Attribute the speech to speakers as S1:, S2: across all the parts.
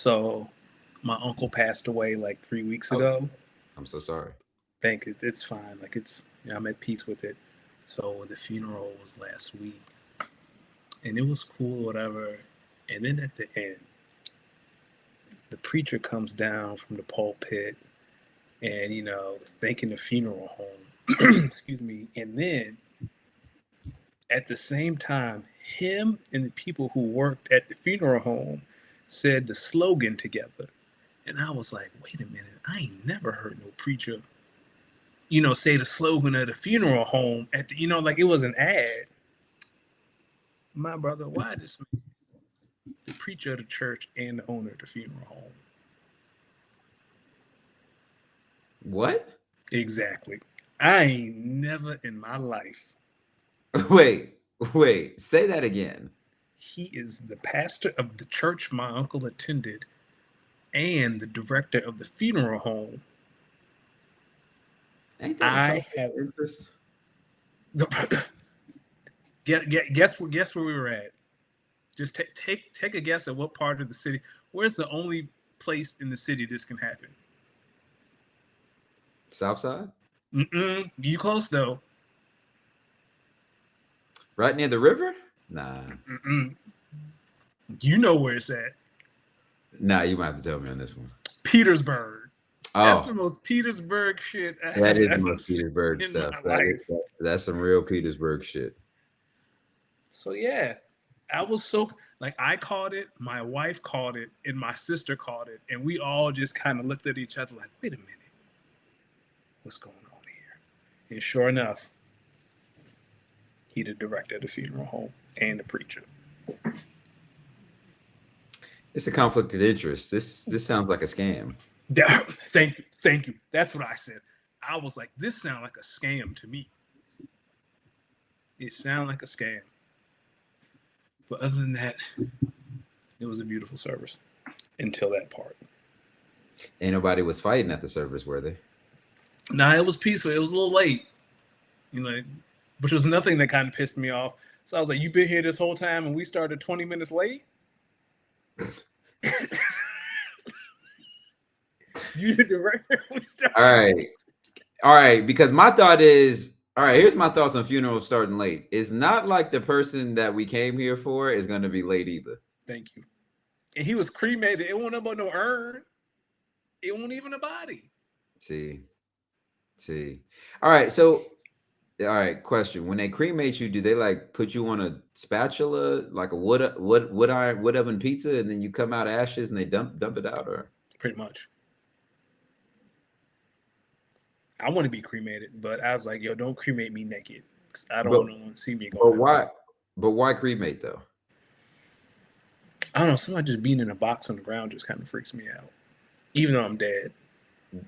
S1: So my uncle passed away like 3 weeks
S2: Oh,
S1: ago.
S2: I'm so sorry.
S1: Think it's fine. Like I'm at peace with it. So the funeral was last week, and it was cool, whatever. And then at the end, the preacher comes down from the pulpit, and thanking the funeral home. Excuse me. And then at the same time, him and the people who worked at the funeral home said the slogan together. And I was like, wait a minute, I ain't never heard no preacher, say the slogan of the funeral home at the, like it was an ad. My brother, why this man, the preacher of the church and the owner of the funeral home?
S2: What?
S1: Exactly. I ain't never in my life.
S2: Wait, wait. Say that again.
S1: He is the pastor of the church my uncle attended and the director of the funeral home.
S2: Ain't that a
S1: I
S2: conflict
S1: have
S2: of interest?
S1: guess where we were at. Just take a guess at what part of the city. Where's the only place in the city this can happen?
S2: South Side?
S1: You close though.
S2: Right near the river? Nah.
S1: You know where it's at.
S2: Nah, you might have to tell me on this one.
S1: Petersburg. That's the
S2: Oh,
S1: most Petersburg shit I
S2: that
S1: have
S2: is the
S1: ever
S2: most
S1: seen
S2: Petersburg
S1: in
S2: stuff.
S1: my life.
S2: That's some real Petersburg shit.
S1: So yeah, I was so like I caught it, my wife caught it, and my sister caught it, and we all just kind of looked at each other like, wait a minute, what's going on here? And sure enough, he the director of the funeral home and the preacher.
S2: It's a conflict of interest. This sounds like a scam.
S1: Thank you. That's what I said. I was like, this sounds like a scam to me. It sounded like a scam. But other than that, it was a beautiful service until that part.
S2: Ain't nobody was fighting at the service, were they?
S1: Nah, it was peaceful. It was a little late, which was nothing that kind of pissed me off. So I was like, "You been here this whole time, and we started 20 minutes late." You the director. We started.
S2: All right. Because my thought is, all right. Here's my thoughts on funerals starting late. It's not like the person that we came here for is going to be late either.
S1: Thank you. And he was cremated. It wasn't about no urn. It wasn't even a body.
S2: See. All right. So, all right. Question: when they cremate you, do they like put you on a spatula, like a wood oven pizza, and then you come out ashes and they dump it out, or
S1: Pretty much. I want to be cremated, but I was like, yo, don't cremate me naked. I don't
S2: but
S1: want no one to see me
S2: but
S1: going.
S2: why? But why cremate though?
S1: I don't know. Somebody just being in a box on the ground just kind of freaks me out, even though I'm dead.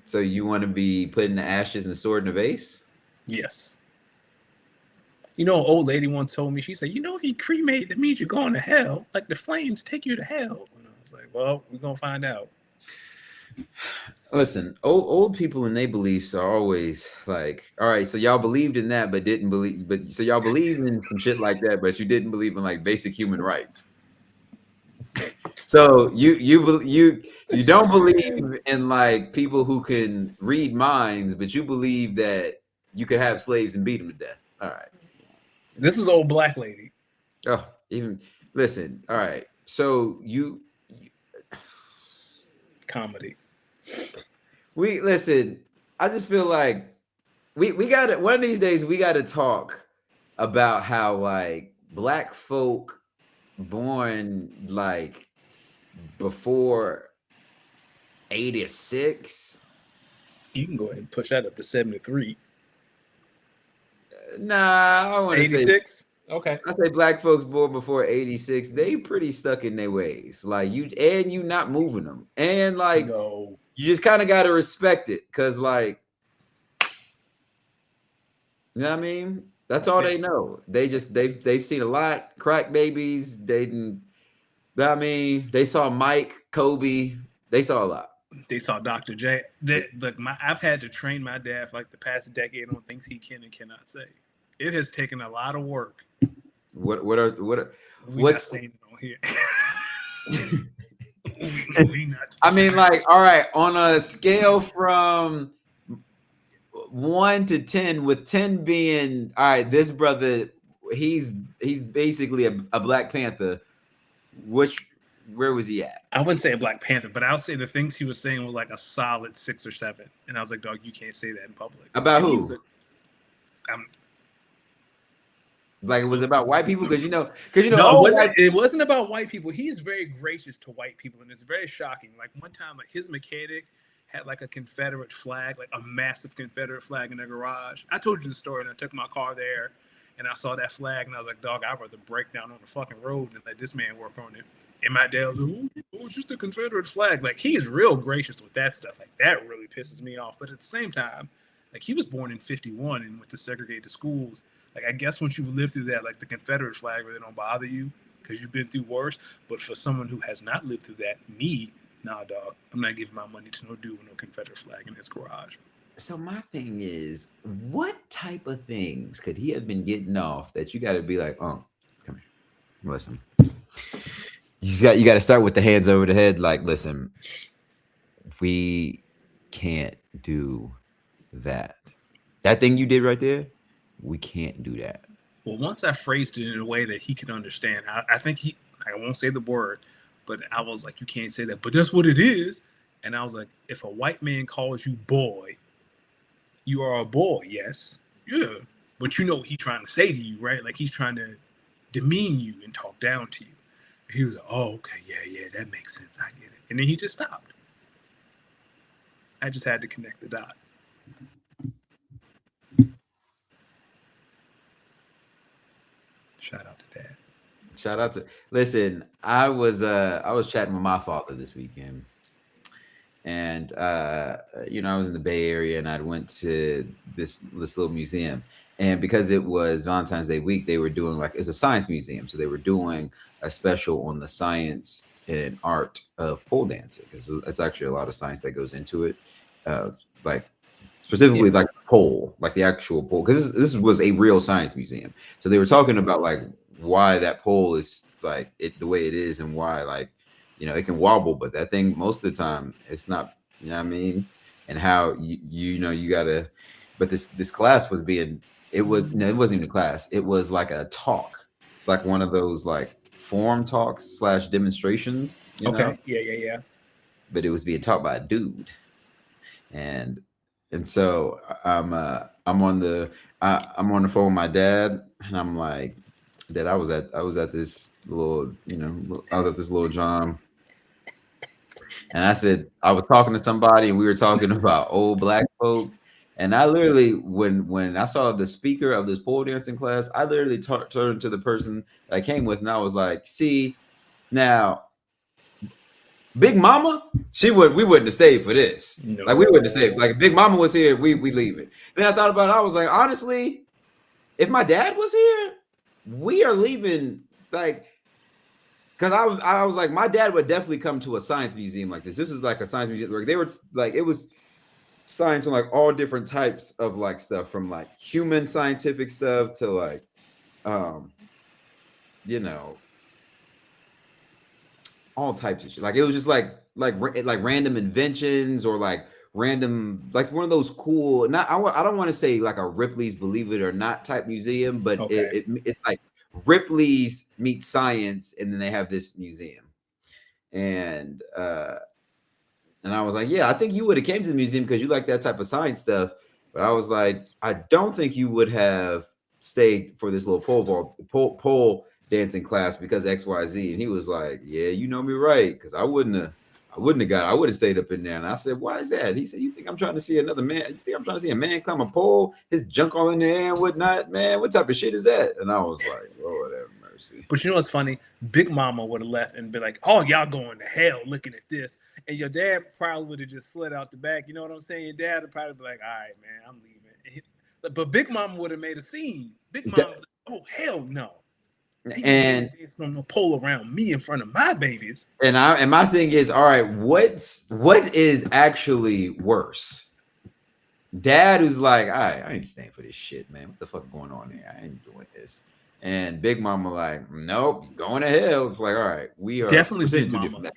S2: So you want to be putting the ashes and sword in a vase?
S1: Yes. An old lady once told me, she said, if you cremate, that means you're going to hell. Like the flames take you to hell. And I was like, well, we're going to find out.
S2: Listen, old people and their beliefs are always like, all right, so y'all believed in that, but didn't believe, but so y'all believe in some shit like that, but you didn't believe in like basic human rights. So you don't believe in like people who can read minds, but you believe that you could have slaves and beat them to death. All right.
S1: This is old black lady.
S2: Oh, even listen. All right. So
S1: Comedy.
S2: we listen. I just feel like we got to one of these days we got to talk about how like black folk born like before 86.
S1: You can go ahead and push that up to 73.
S2: Nah, I want to say
S1: 86? Okay.
S2: I say black folks born before 86, they pretty stuck in their ways. Like you not moving them. And like
S1: No.
S2: you just kind of got to respect it cuz like you know what I mean? That's all they know. They've seen a lot. Crack babies. They didn't. I mean, they saw Mike, Kobe. They saw a lot.
S1: They saw Dr. J. Look, I've had to train my dad for like the past decade on things he can and cannot say. It has taken a lot of work.
S2: We're not
S1: saying it on here. He not
S2: I mean, like, all right, on a scale from 1 to 10, with 10 being all right, this brother, he's basically a Black Panther. Where was he at?
S1: I wouldn't say a Black Panther, but I'll say the things he was saying was like a solid 6 or 7. And I was like, dog, you can't say that in public.
S2: About
S1: and
S2: who? Like, it was about white people, because
S1: no, it wasn't about white people. He's very gracious to white people, and it's very shocking. Like one time, like his mechanic had like a Confederate flag, like a massive Confederate flag in their garage. I told you the story, and I took my car there, and I saw that flag, and I was like, dog, I'd rather break down on the fucking road than let this man work on it. And my dad was like, oh, it's just a Confederate flag. Like, he's real gracious with that stuff. Like, that really pisses me off. But at the same time, like, he was born in 51 and went to segregated schools. Like, I guess once you've lived through that, like, the Confederate flag really don't bother you because you've been through worse. But for someone who has not lived through that, me, nah, dog, I'm not giving my money to no dude with no Confederate flag in his garage.
S2: So my thing is, what type of things could he have been getting off that you got to be like, oh, come here, listen. You got to start with the hands over the head. Like, listen, we can't do that. That thing you did right there, we can't do that.
S1: Well, once I phrased it in a way that he could understand, I think I won't say the word, but I was like, you can't say that, but that's what it is. And I was like, if a white man calls you boy, you are a boy, yes. Yeah. But you know what he's trying to say to you, right? Like he's trying to demean you and talk down to you. And he was like, oh, okay, yeah, that makes sense. I get it. And then he just stopped. I just had to connect the dot. Shout out to Dad.
S2: Shout out to listen. I was chatting with my father this weekend, and I was in the Bay Area, and I went to this little museum, and because it was Valentine's Day week, they were doing it's a science museum, so they were doing a special on the science and art of pole dancing, because it's actually a lot of science that goes into it, like specifically like pole, like the actual pole, because this was a real science museum. So they were talking about like why that pole is like it the way it is, and why it can wobble, but that thing most of the time it's not, you know what I mean? And how you gotta, but this class was being, it wasn't even a class, it was like a talk. It's like one of those like forum talks / demonstrations,
S1: okay. Yeah.
S2: But it was being taught by a dude. And so I'm on the phone with my dad, and I'm like, Dad, I was at this little, I was at this little John, and I said I was talking to somebody, and we were talking about old black folk, and I literally, when I saw the speaker of this pole dancing class, I literally turned to the person that I came with, and I was like, see, now Big Mama, we wouldn't have stayed for this. No. Like, we wouldn't have stayed. Like, if Big Mama was here, we leave it. Then I thought about it. I was like, honestly, if my dad was here, we are leaving. Like, because I was like, my dad would definitely come to a science museum like this. This is like a science museum where they were like, it was science on like all different types of like stuff, from like human scientific stuff to like, all types of shit. Like, it was just like random inventions, or like random, like one of those cool, I don't want to say like a Ripley's Believe It or Not type museum, but okay. It's like Ripley's meets science, and then they have this museum. And I was like, yeah, I think you would have came to the museum because you like that type of science stuff. But I was like, I don't think you would have stayed for this little pole dancing class because XYZ. And he was like, yeah, you know me right, because I wouldn't have stayed up in there. And I said, why is that? He said, you think I'm trying to see another man? You think I'm trying to see a man climb a pole, his junk all in the air and whatnot? Man, what type of shit is that? And I was like, Lord have mercy.
S1: But you know what's funny? Big Mama would have left and been like, oh, y'all going to hell looking at this. And your dad probably would have just slid out the back. You know what I'm saying? Your dad would probably be like, all right, man, I'm leaving. But Big Mama would have made a scene. Big Mama was like, oh, hell no.
S2: And
S1: it's no pole around me in front of my babies.
S2: And my thing is, all right, what is actually worse? Dad who's like, all right, I ain't staying for this shit, man. What the fuck going on here? I ain't doing this. And Big Mama like, nope, going to hell. It's like, all right, we are
S1: definitely Big Mama.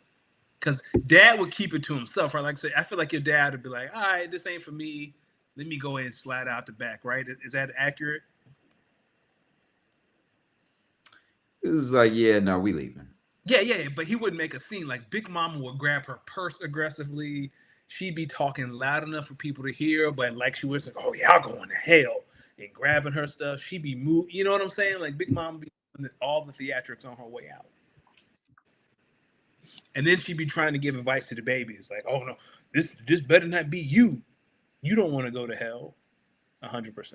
S1: because dad would keep it to himself, right? Like I say, I feel like your dad would be like, all right, this ain't for me. Let me go ahead and slide out the back, right? Is that accurate?
S2: It was like, yeah, no, we leaving.
S1: Yeah, but he wouldn't make a scene. Like Big Mama would grab her purse aggressively. She'd be talking loud enough for people to hear, but like she was like, "Oh, y'all going to hell," and grabbing her stuff. She'd be moved. You know what I'm saying? Like Big Mama be doing all the theatrics on her way out, and then she'd be trying to give advice to the babies, like, "Oh no, this better not be you. You don't want to go to hell." 100%.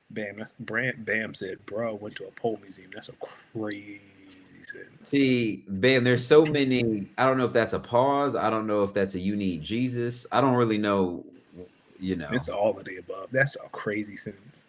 S1: Bam said, "Bro, went to a pole museum. That's a crazy sentence."
S2: See, Bam, there's so many. I don't know if that's a pause. I don't know if that's a you need Jesus. I don't really know.
S1: It's all of the above. That's a crazy sentence.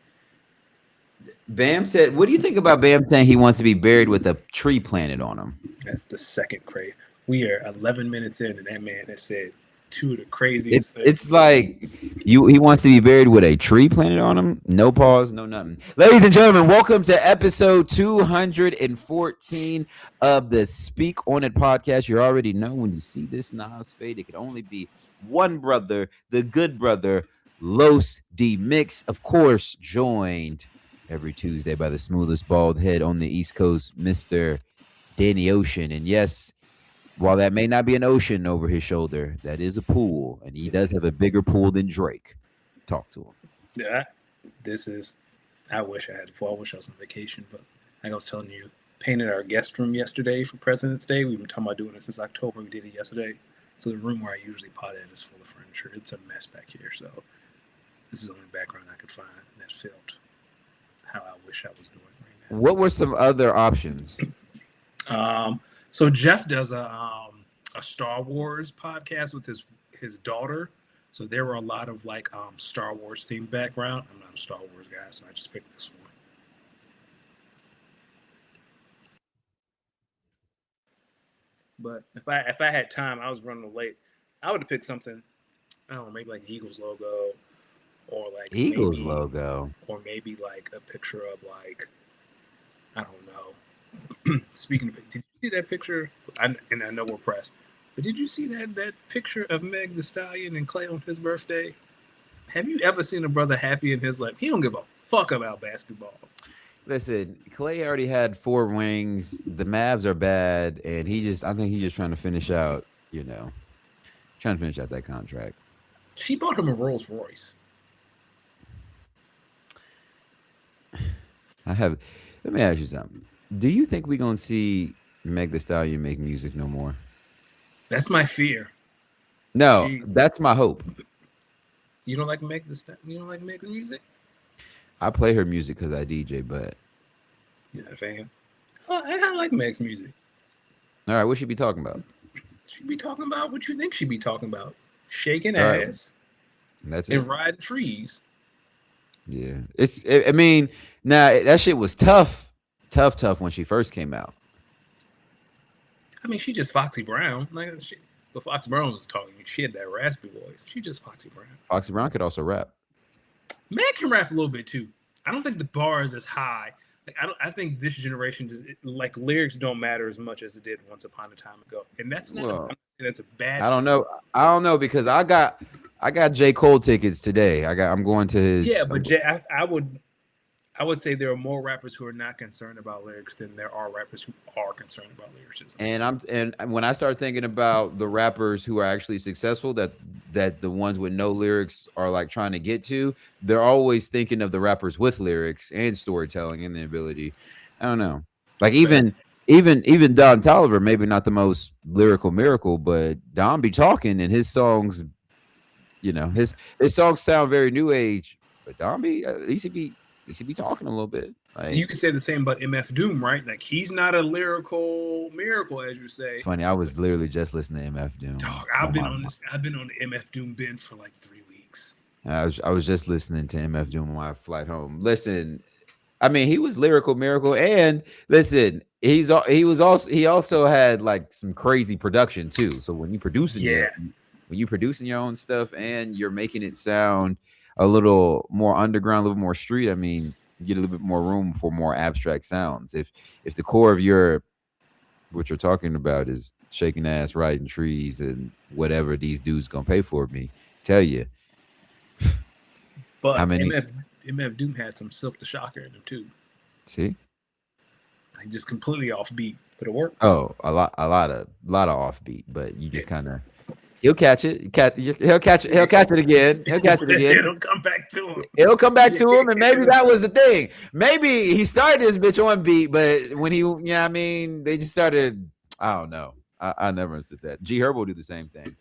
S2: Bam said, "What do you think about Bam saying he wants to be buried with a tree planted on him?"
S1: That's the second crazy. We are 11 minutes in, and that man has said two of the craziest things.
S2: It's like he wants to be buried with a tree planted on him. No pause, no nothing. Ladies and gentlemen, welcome to episode 214 of the Speak On It podcast. You already know when you see this Nas fade, it could only be one brother, the good brother, Los D Mix, of course, joined every Tuesday by the smoothest bald head on the East Coast, Mr. Danny Ocean. And yes, while that may not be an ocean over his shoulder, that is a pool, and he does have a bigger pool than Drake. Talk to him.
S1: Yeah, I wish I had. I wish I was on vacation, but like I was telling you, painted our guest room yesterday for President's Day. We've been talking about doing this since October. We did it yesterday. So the room where I usually pot in is full of furniture. It's a mess back here. So this is the only background I could find that felt how I wish I was doing right now.
S2: What were some other options?
S1: So Jeff does a Star Wars podcast with his daughter. So there were a lot of like Star Wars themed background. I'm not a Star Wars guy, so I just picked this one. But if I had time, I was running late. I would have picked something. I don't know, maybe like Eagles logo, or like
S2: Eagles logo,
S1: or maybe like a picture of like, I don't know. Speaking of, did you see that picture? And I know we're pressed, but did you see that picture of Meg the Stallion and Clay on his birthday? Have you ever seen a brother happy in his life? He don't give a fuck about basketball.
S2: Listen, Clay already had 4 rings. The Mavs are bad, and I think he's just trying to finish out, trying to finish out that contract.
S1: She bought him a Rolls Royce.
S2: Let me ask you something. Do you think we're going to see Meg the Stallion make music no more?
S1: That's my fear.
S2: No, that's my hope.
S1: You don't like Meg the Stallion? You don't like Meg's music?
S2: I play her music because I DJ, but
S1: you're not a fan. I like Meg's music.
S2: All right, what she be talking about?
S1: She be talking about what you think she be talking about. Shaking ass.
S2: That's
S1: it. And riding trees.
S2: Yeah. I mean, now that shit was tough when she first came out.
S1: I mean, she just Foxy Brown. But Foxy Brown was talking. She had that raspy voice. She just Foxy Brown.
S2: Foxy Brown could also rap.
S1: Meg can rap a little bit too. I don't think the bar is as high. I think this generation lyrics don't matter as much as it did once upon a time ago. And that's not that's a bad.
S2: I don't know because I got J. Cole tickets today. I'm going to his.
S1: Yeah, but I would say there are more rappers who are not concerned about lyrics than there are rappers who are concerned about lyricism.
S2: And when I start thinking about the rappers who are actually successful, that the ones with no lyrics are like trying to get to, they're always thinking of the rappers with lyrics and storytelling and the ability. I don't know. Like even Don Toliver, maybe not the most lyrical miracle, but Don be talking and his songs, his songs sound very new age. But Don be at least he should be talking a little bit. Like,
S1: you could say the same about MF Doom, right? Like he's not a lyrical miracle, as you say.
S2: It's funny. I was literally just listening to MF Doom.
S1: Dog, I've been on the MF Doom bin for like 3 weeks.
S2: I was just listening to MF Doom on my flight home. Listen, I mean, he was lyrical miracle, and listen, he also had like some crazy production too. So when you producing your own stuff and you're making it sound a little more underground, a little more street, I mean, you get a little bit more room for more abstract sounds. If the core of your what you're talking about is shaking ass, riding trees, and whatever these dudes gonna pay for me. Tell you how
S1: But
S2: many?
S1: MF Doom had some Silk the Shocker in him too.
S2: See,
S1: Like just completely offbeat, but it works.
S2: oh, a lot of offbeat, but you just kind of he'll catch it. He'll catch it. He'll catch it again. He'll catch it again.
S1: It'll come back to him.
S2: It'll come back to him, and maybe that was the thing. Maybe he started this bitch on beat, but when he, you know what I mean, they just started. I don't know. I never understood that. G Herbo will do the same thing.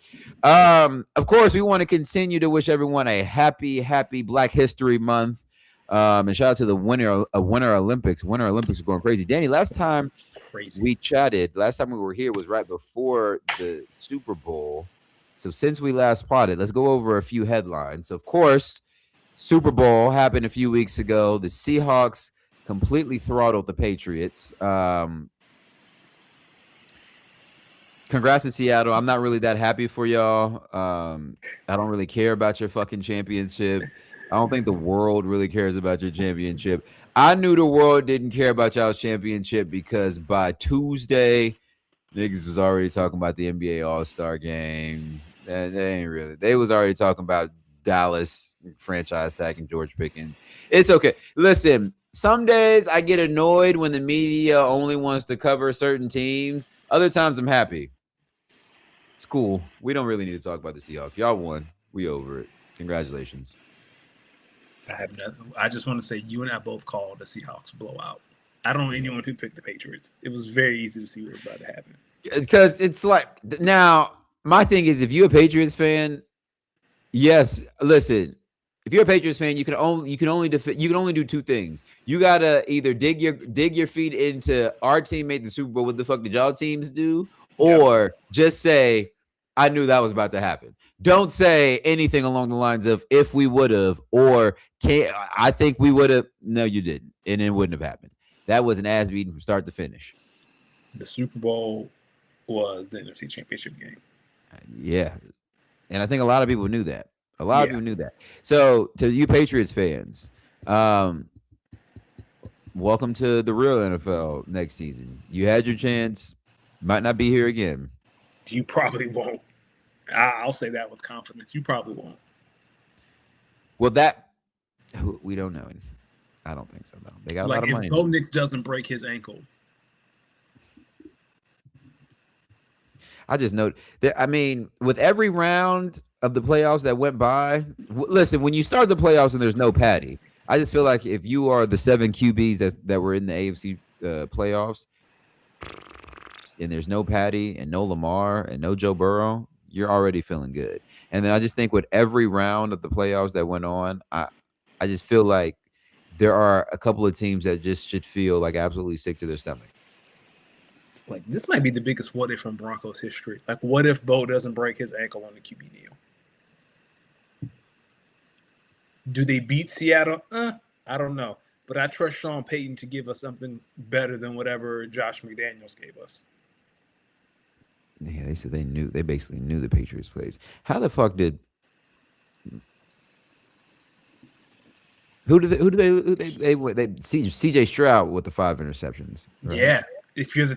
S2: Of course, we want to continue to wish everyone a happy Black History Month. And shout out to the Winter Olympics. Winter Olympics are going crazy. Danny, last time we chatted, last time we were here was right before the Super Bowl. So since we last plotted, let's go over a few headlines. Of course, Super Bowl happened a few weeks ago. The Seahawks completely throttled the Patriots. Congrats to Seattle. I'm not really that happy for y'all. I don't really care about your fucking championship. I don't think the world really cares about your championship. I knew the world didn't care about y'all's championship because by Tuesday, niggas was already talking about the NBA All-Star game. They ain't really. They was already talking about Dallas franchise tagging George Pickens. It's okay. Listen, some days I get annoyed when the media only wants to cover certain teams. Other times I'm happy. It's cool. We don't really need to talk about the Seahawks. Y'all won. We over it. Congratulations.
S1: I have nothing. I just want to say you and I both called the Seahawks blowout. I don't know anyone who picked the Patriots. It was very easy to see what was about to happen.
S2: Because it's like now, my thing is, if you're a Patriots fan, yes, listen. If you're a Patriots fan, you can only do two things. You gotta either dig your feet into our team made the Super Bowl. What the fuck did y'all teams do? Or just say, I knew that was about to happen. Don't say anything along the lines of if we would have or I think we would have. No, you didn't, and it wouldn't have happened. That was an ass beating from start to finish.
S1: The Super Bowl was the NFC Championship game.
S2: Yeah, and I think a lot of people knew that. A lot of people knew that. So, to you Patriots fans, welcome to the real NFL next season. You had your chance. Might not be here again.
S1: You probably won't. I'll say that with confidence. You probably won't.
S2: Well, that we don't know. I don't think so, though. They got a lot of money.
S1: If Bo Nix doesn't break his ankle.
S2: I just note that, I mean, with every round of the playoffs that went by, listen, when you start the playoffs and there's no Patty, I just feel like if you are the 7 QBs that were in the AFC playoffs and there's no Patty and no Lamar and no Joe Burrow, you're already feeling good. And then I just think with every round of the playoffs that went on, I just feel like there are a couple of teams that just should feel like absolutely sick to their stomach.
S1: Like, this might be the biggest what if from Broncos history. Like, what if Bo doesn't break his ankle on the QB deal? Do they beat Seattle? I don't know. But I trust Sean Payton to give us something better than whatever Josh McDaniels gave us.
S2: Yeah, they said they basically knew the Patriots plays. How the fuck did CJ Stroud with the 5 interceptions?
S1: Right? Yeah. If you're the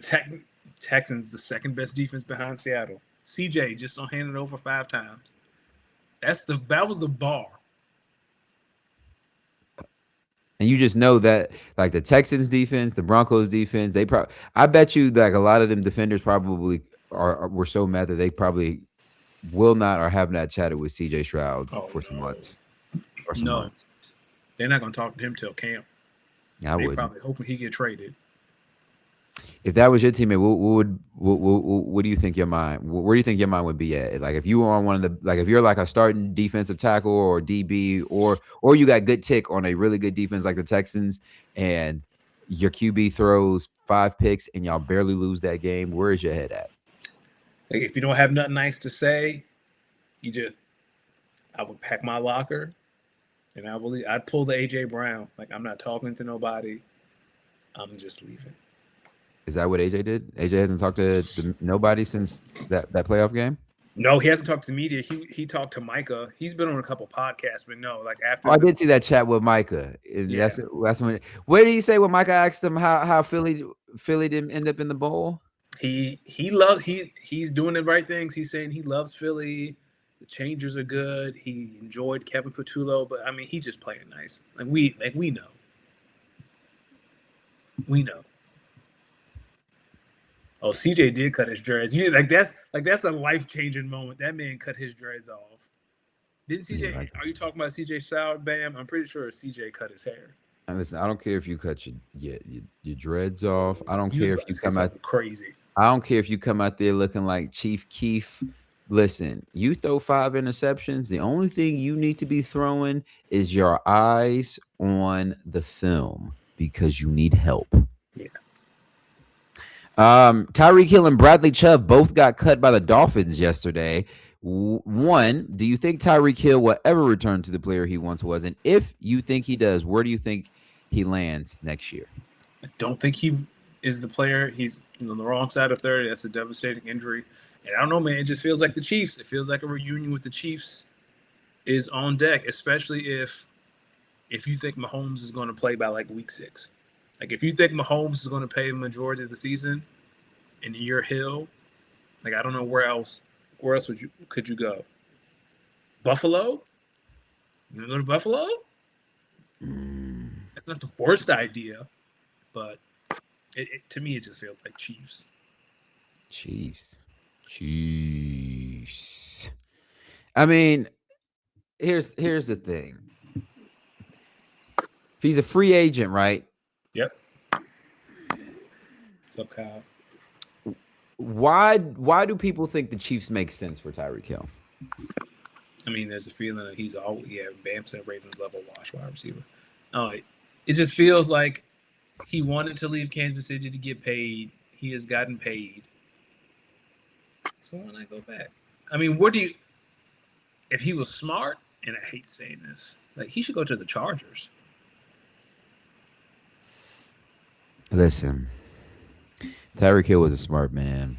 S1: Texans, the second best defense behind Seattle. CJ just don't hand it over 5 times. That was the bar.
S2: And you just know that, like, the Texans defense, the Broncos defense, I bet you like a lot of them defenders probably were so mad that they probably will not or have not chatted with CJ Stroud for some months. Months.
S1: They're not going to talk to him till camp.
S2: I would
S1: probably hoping he get traded.
S2: If that was your teammate, what do you think your mind? Where do you think your mind would be at? Like, if you were on one of the, like, if you're like a starting defensive tackle or DB, or you got good tick on a really good defense like the Texans, and your QB throws 5 picks and y'all barely lose that game, where is your head at?
S1: Like, if you don't have nothing nice to say, I would pack my locker, and I'd pull the AJ Brown. Like, I'm not talking to nobody. I'm just leaving.
S2: Is that what AJ did? AJ hasn't talked to nobody since that playoff game?
S1: No, he hasn't talked to the media. He talked to Micah. He's been on a couple podcasts, but no, like after.
S2: I did see that chat with Micah. Yeah. That's when. Where did he say when Micah asked him how Philly didn't end up in the bowl?
S1: He's doing the right things. He's saying he loves Philly. The changers are good. He enjoyed Kevin Patullo, but I mean, he just playing nice. We know. We know. Oh, CJ did cut his dreads. That's a life changing moment. That man cut his dreads off. Didn't CJ?
S2: Yeah,
S1: Are you talking about CJ Stroud? Bam! I'm pretty sure CJ cut his hair.
S2: and listen, I don't care if you cut your dreads off. I don't
S1: He was
S2: care
S1: about
S2: if
S1: to
S2: you
S1: say
S2: come out.
S1: something crazy.
S2: I don't care if you come out there looking like Chief Keef. Listen, you throw 5 interceptions. The only thing you need to be throwing is your eyes on the film because you need help.
S1: Yeah.
S2: Tyreek Hill and Bradley Chubb both got cut by the Dolphins yesterday. One, do you think Tyreek Hill will ever return to the player he once was? And if you think he does, where do you think he lands next year?
S1: I don't think he is the player. He's on the wrong side of 30. That's a devastating injury. And I don't know, man. It just feels like the Chiefs. It feels like a reunion with the Chiefs is on deck, especially if you think Mahomes is going to play by like week 6. Like if you think Mahomes is going to play the majority of the season and you're Hill, like I don't know where else could you go? Buffalo? You want to go to Buffalo? That's not the worst idea, but to me it just feels like Chiefs.
S2: Chiefs. I mean, here's the thing. If he's a free agent, right?
S1: Yep. What's up, Kyle?
S2: Why do people think the Chiefs make sense for Tyreek Hill?
S1: I mean, there's a feeling that he's Bam said Ravens level wide receiver. Oh, it just feels like he wanted to leave Kansas City to get paid. He has gotten paid. So why not go back? I mean, if he was smart, and I hate saying this, like he should go to the Chargers.
S2: Listen, Tyreek Hill was a smart man.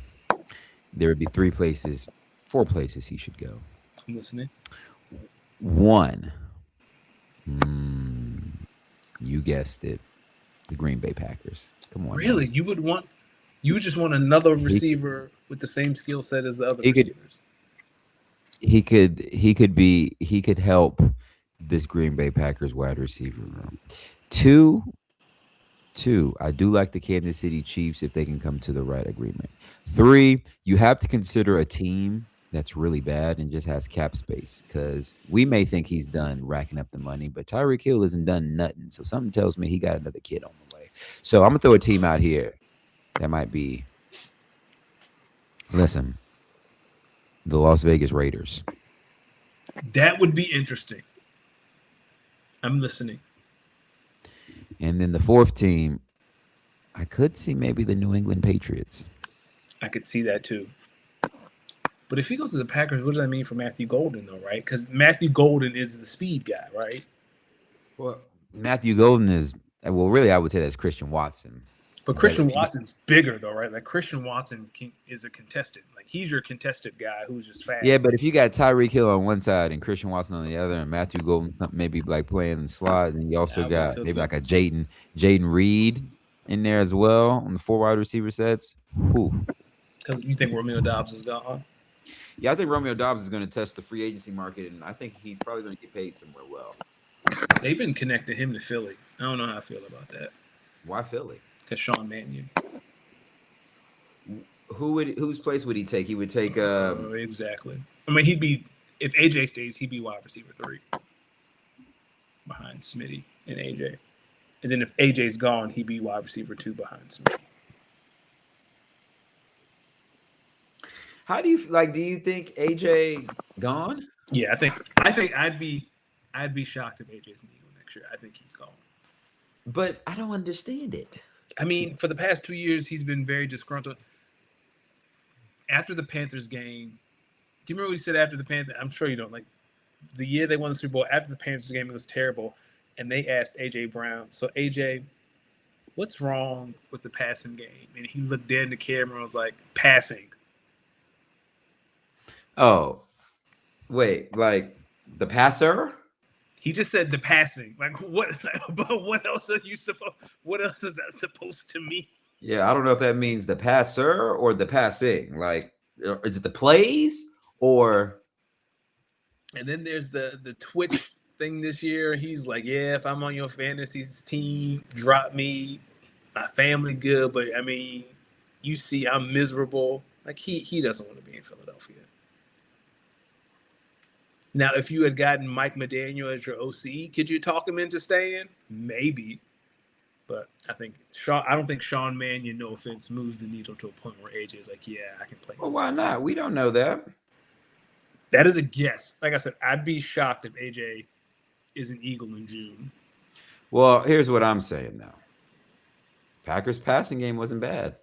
S2: There would be 4 places he should go.
S1: I'm listening.
S2: 1, you guessed it, the Green Bay Packers. Come on.
S1: Really? Man. You would just want another receiver with the same skill set as the other receivers.
S2: He could help this Green Bay Packers wide receiver room. 2, I do like the Kansas City Chiefs if they can come to the right agreement. 3, you have to consider a team that's really bad and just has cap space, because we may think he's done racking up the money, but Tyreek Hill isn't done nothing. So something tells me he got another kid on the way. So I'm gonna throw a team out here that might be, listen, the Las Vegas Raiders.
S1: That would be interesting. I'm listening.
S2: And then the 4th team, I could see maybe the New England Patriots.
S1: I could see that too. But if he goes to the Packers, what does that mean for Matthew Golden, though, right? Because Matthew Golden is the speed guy, right?
S2: Well, Matthew Golden is, well, really, I would say that's Christian Watson.
S1: But Christian Watson's bigger, though, right? Like Christian Watson is a contestant. Like he's your contested guy who's just fast.
S2: Yeah, but if you got Tyreek Hill on one side and Christian Watson on the other, and Matthew Golden maybe like playing the slot, and you also got maybe like a Jaden Reed in there as well on the 4 wide receiver sets.
S1: Because you think Romeo Doubs is gone?
S2: Yeah, I think Romeo Doubs is going to test the free agency market, and I think he's probably going to get paid somewhere well.
S1: They've been connecting him to Philly. I don't know how I feel about that.
S2: Why Philly?
S1: Because Sean Mannion.
S2: Whose place would he take? He would take
S1: exactly. I mean, if AJ stays, he'd be wide receiver 3 behind Smitty and AJ. And then if AJ's gone, he'd be wide receiver 2 behind Smitty.
S2: How do you like? Do you think AJ gone?
S1: Yeah, I think I'd be shocked if AJ's in the Eagle next year. I think he's gone.
S2: But I don't understand it.
S1: I mean, for the past 2 years, he's been very disgruntled. After the Panthers game, do you remember what he said after the Panthers? I'm sure you don't. Like the year they won the Super Bowl, after the Panthers game, it was terrible. And they asked AJ Brown, so AJ, what's wrong with the passing game? And he looked dead in the camera and was like, passing.
S2: Oh, wait, like the passer?
S1: He just said the passing. Like what? But what else are you supposed? What else is that supposed to mean?
S2: Yeah, I don't know if that means the passer or the passing. Like, is it the plays or?
S1: And then there's the Twitch thing this year. He's like, yeah, if I'm on your fantasy team, drop me. My family good, but I mean, you see, I'm miserable. Like he doesn't want to be in Philadelphia. Now, if you had gotten Mike McDaniel as your OC, could you talk him into staying? Maybe. But I don't think Sean Mannion, no offense, moves the needle to a point where AJ is like, yeah, I can play.
S2: Well, why not? We don't know that.
S1: That is a guess. Like I said, I'd be shocked if AJ is an Eagle in June.
S2: Well, here's what I'm saying though. Packers passing game wasn't bad.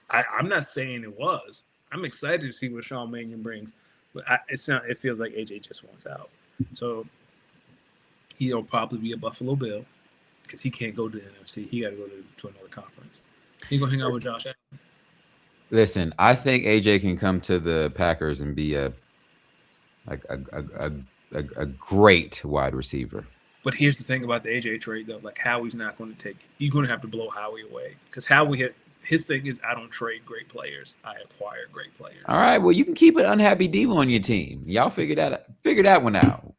S1: I'm not saying it was. I'm excited to see what Sean Mannion brings, but it's not. It feels like AJ just wants out. So he'll probably be a Buffalo Bill because he can't go to the NFC. He got to go to another conference. He's gonna hang out with Josh Allen.
S2: Listen, I think AJ can come to the Packers and be a great wide receiver.
S1: But here's the thing about the AJ trade, though. Like, Howie's not going to take it. You're going to have to blow Howie away. Because his thing is, I don't trade great players. I acquire great players.
S2: All right. Well, you can keep an unhappy diva on your team. Y'all figure that one out.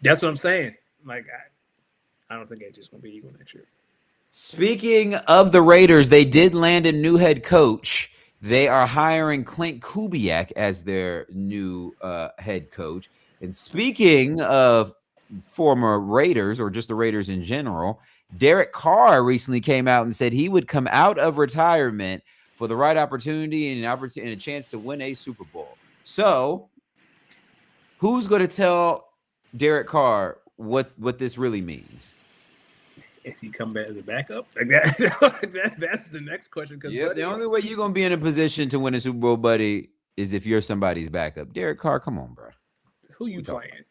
S1: That's what I'm saying. Like, I don't think AJ's going to be Eagle next year.
S2: Speaking of the Raiders, they did land a new head coach. They are hiring Clint Kubiak as their new head coach. And speaking of former Raiders, or just the Raiders in general, Derek Carr recently came out and said he would come out of retirement for the right opportunity and a chance to win a Super Bowl. So, who's going to tell Derek Carr what this really means?
S1: Is he come back as a backup? Like that? That's the next question.
S2: Yeah, the only way you're going to be in a position to win a Super Bowl, buddy, is if you're somebody's backup. Derek Carr, come on, bro.
S1: Who you playing?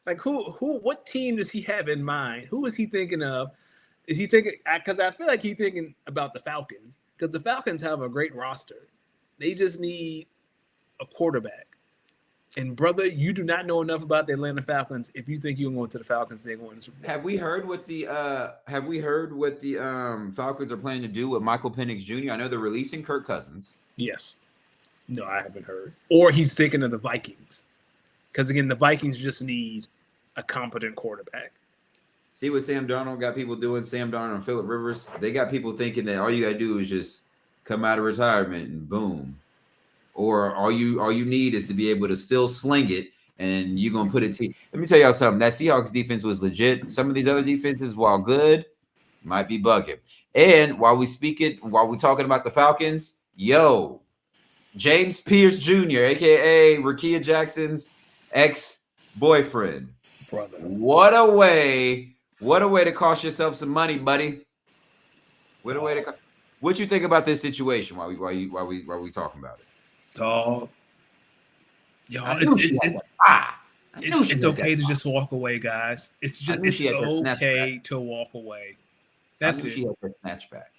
S1: Like what team does he have in mind? Who is he thinking of? Is he thinking, because I feel like he's thinking about the Falcons, because the Falcons have a great roster. They just need a quarterback. And brother, you do not know enough about the Atlanta Falcons if you think you're going to the Falcons, they're going to Super Bowl.
S2: Have we heard what the Falcons are planning to do with Michael Penix Jr.? I know they're releasing Kirk Cousins.
S1: Yes. No, I haven't heard. Or he's thinking of the Vikings. Because, again, the Vikings just need a competent quarterback.
S2: See what Sam Darnold got people doing? Sam Darnold and Phillip Rivers. They got people thinking that all you got to do is just come out of retirement and boom. Or all you need is to be able to still sling it, and you're going to put it to – let me tell y'all something. That Seahawks defense was legit. Some of these other defenses, while good, might be bugging. And while we're talking about the Falcons, James Pierce Jr., a.k.a. Rakia Jackson's ex-boyfriend.
S1: Brother.
S2: What a way to cost yourself some money, buddy. What you think about this situation while we talking about it?
S1: Dog. Yo, it's okay to just walk away, guys. It's okay to walk away. That's it.
S2: She had her snatchback.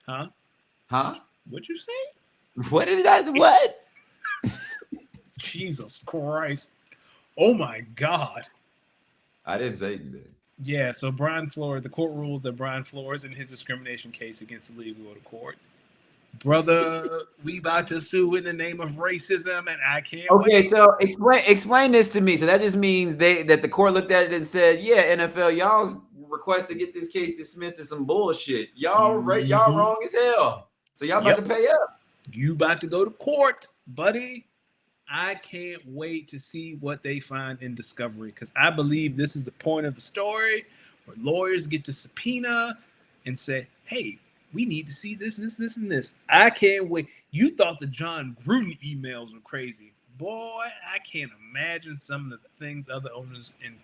S1: Huh? What'd you say?
S2: What did I? What?
S1: Jesus Christ! Oh my God!
S2: I didn't say anything.
S1: Yeah. So Brian Flores, the court rules that Brian Flores in his discrimination case against the league will go to court. Brother, we about to sue in the name of racism, and I can't.
S2: Okay,
S1: wait.
S2: So explain this to me. So that just means that the court looked at it and said, "Yeah, NFL, y'all's request to get this case dismissed is some bullshit. Y'all wrong as hell. So y'all about to pay up.
S1: You about to go to court, buddy. I can't wait to see what they find in discovery, because I believe this is the point of the story where lawyers get to subpoena and say, hey, we need to see this, and this. I can't wait. You thought the John Gruden emails were crazy. Boy, I can't imagine some of the things other owners in.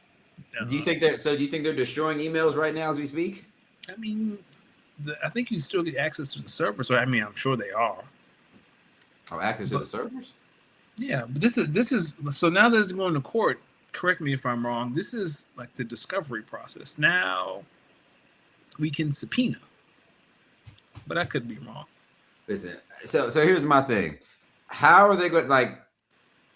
S2: Do you think they're destroying emails right now as we speak?
S1: I mean, I think you still get access to the servers. So I mean, I'm sure they are.
S2: Oh, access to the servers?
S1: Yeah, but this is so now that it's going to court. Correct me if I'm wrong. This is like the discovery process. Now we can subpoena, but I could be wrong.
S2: Listen, so here's my thing. How are they going? Like,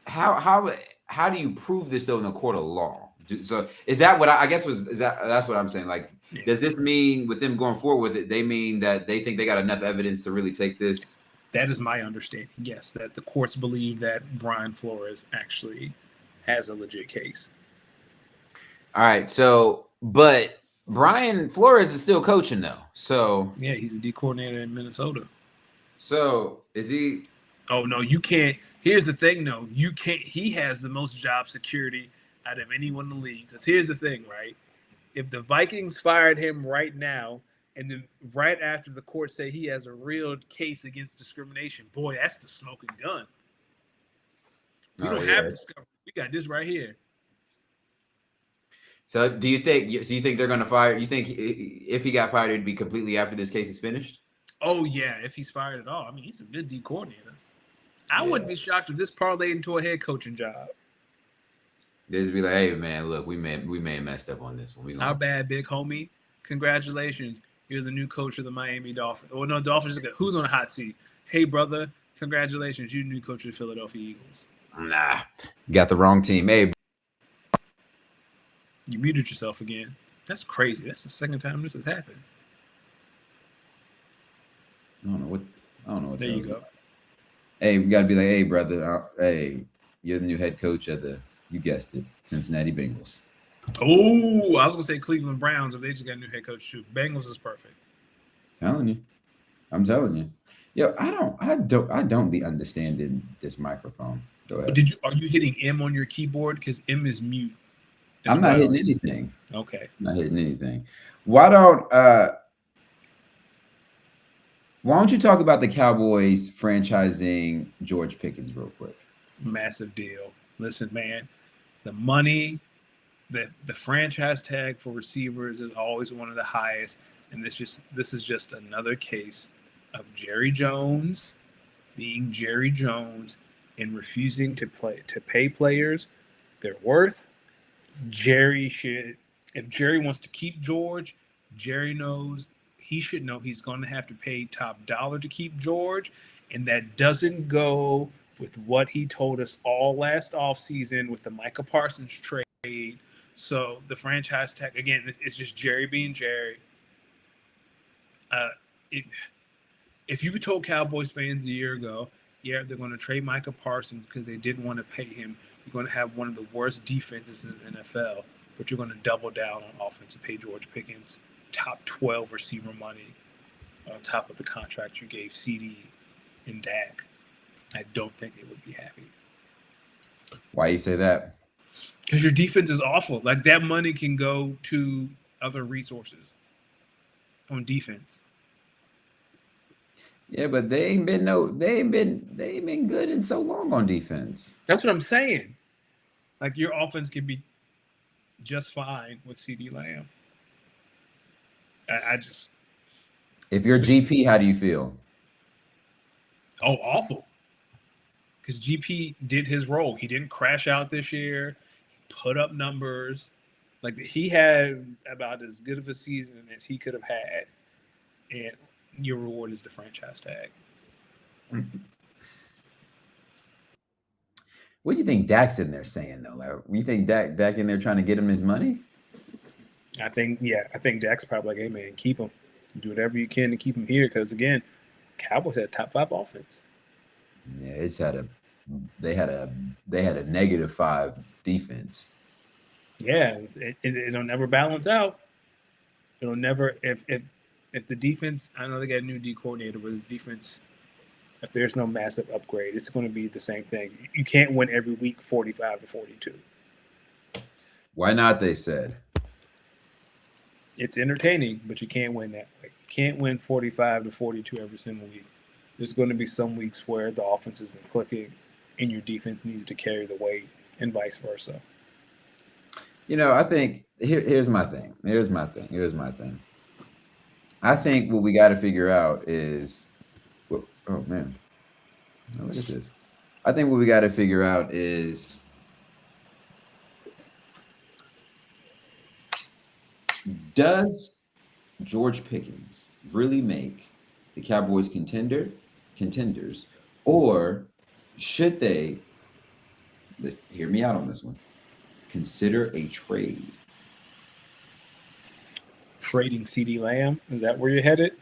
S2: how do you prove this though in the court of law? So is that what I guess was is that's what I'm saying? Like,
S1: Yeah.
S2: does this mean with them going forward with it, they mean that they think they got enough evidence to really take this?
S1: That is my understanding. Yes, that the courts believe that Brian Flores actually has a legit case.
S2: All right. So, but Brian Flores is still coaching though. So
S1: yeah, he's a D coordinator in Minnesota.
S2: So is he?
S1: Oh no, you can't. Here's the thing, though. You can't. He has the most job security out of anyone in the league. Because here's the thing, right? If the Vikings fired him right now, and then right after the court say he has a real case against discrimination, boy, that's the smoking gun. We don't have discovery. We got this right here.
S2: So do you think? So you think they're going to fire? You think if he got fired, it'd be completely after this case is finished?
S1: Oh yeah, if he's fired at all. I mean, he's a good D coordinator. I wouldn't be shocked if this parlayed into a head coaching job.
S2: They just be like, "Hey man, look, we may have messed up on this one.
S1: Our bad, big homie. Congratulations, you're the new coach of the Miami Dolphins. Oh no, Dolphins. Who's on the hot seat? Hey brother, congratulations, you're the new coach of the Philadelphia Eagles.
S2: Nah, you got the wrong team. Hey,
S1: you muted yourself again. That's crazy. That's the second time this has happened.
S2: I don't know what.
S1: There you go.
S2: Hey, we got to be like, hey, brother. Hey, you're the new head coach of you guessed it, Cincinnati Bengals.
S1: Oh, I was going to say Cleveland Browns if they just got a new head coach too. Bengals is perfect.
S2: I'm telling you. Yo, I don't be understanding this microphone. Go ahead.
S1: Are you hitting M on your keyboard? Because M is mute.
S2: I'm not hitting anything.
S1: Okay.
S2: I'm not hitting anything. Why don't you talk about the Cowboys franchising George Pickens real quick?
S1: Massive deal. Listen, man, the money, the franchise tag for receivers is always one of the highest, and this is just another case of Jerry Jones being Jerry Jones and refusing to pay players their worth. If Jerry wants to keep George, Jerry knows he should know he's going to have to pay top dollar to keep George, and that doesn't go with what he told us all last offseason with the Micah Parsons trade. So the franchise tag, again, it's just Jerry being Jerry. If you told Cowboys fans a year ago, yeah, they're going to trade Micah Parsons because they didn't want to pay him, you're going to have one of the worst defenses in the NFL, but you're going to double down on offense and pay George Pickens top 12 receiver money on top of the contract you gave CD and Dak. I don't think they would be happy.
S2: Why you say that?
S1: Because your defense is awful. Like, that money can go to other resources on defense.
S2: Yeah, but they ain't been good in so long on defense.
S1: That's what I'm saying. Like, your offense can be just fine with CD Lamb.
S2: If you're GP, how do you feel?
S1: Oh, awful. Because GP did his role. He didn't crash out this year. He put up numbers. Like, he had about as good of a season as he could have had. And your reward is the franchise tag.
S2: What do you think Dak's in there saying, though? Like, you think Dak in there trying to get him his money?
S1: I think Dak's probably like, hey, man, keep him. Do whatever you can to keep him here. Because, again, Cowboys had top 5 offense.
S2: Yeah, they had a -5 defense.
S1: Yeah, it'll never balance out. It'll never if the defense. I know they got a new D coordinator, but the defense, if there's no massive upgrade, it's going to be the same thing. You can't win every week 45-42.
S2: Why not? They said
S1: it's entertaining, but you can't win that way. You can't win 45-42 every single week. There's going to be some weeks where the offense isn't clicking and your defense needs to carry the weight and vice versa.
S2: I think here's my thing. I think what we got to figure out is, oh man, look at this. I think what we got to figure out is, does George Pickens really make the Cowboys contenders, or should they? Hear me out on this one. consider a trade?
S1: Trading CD Lamb. Is that where you're headed?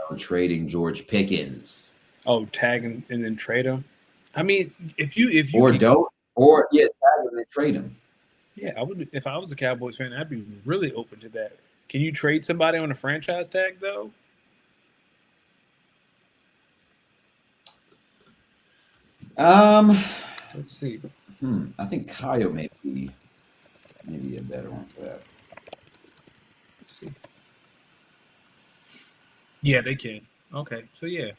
S2: Or trading George Pickens?
S1: Oh, tag and then trade him. I mean, if you
S2: Or
S1: could,
S2: don't, or yeah, tag him and trade him.
S1: yeah, I would. If I was a Cowboys fan, I'd be really open to that. Can you trade somebody on a franchise tag though? Let's see.
S2: I think Kyle may be maybe a better one for that.
S1: Let's see. Yeah, they can. Okay, so yeah,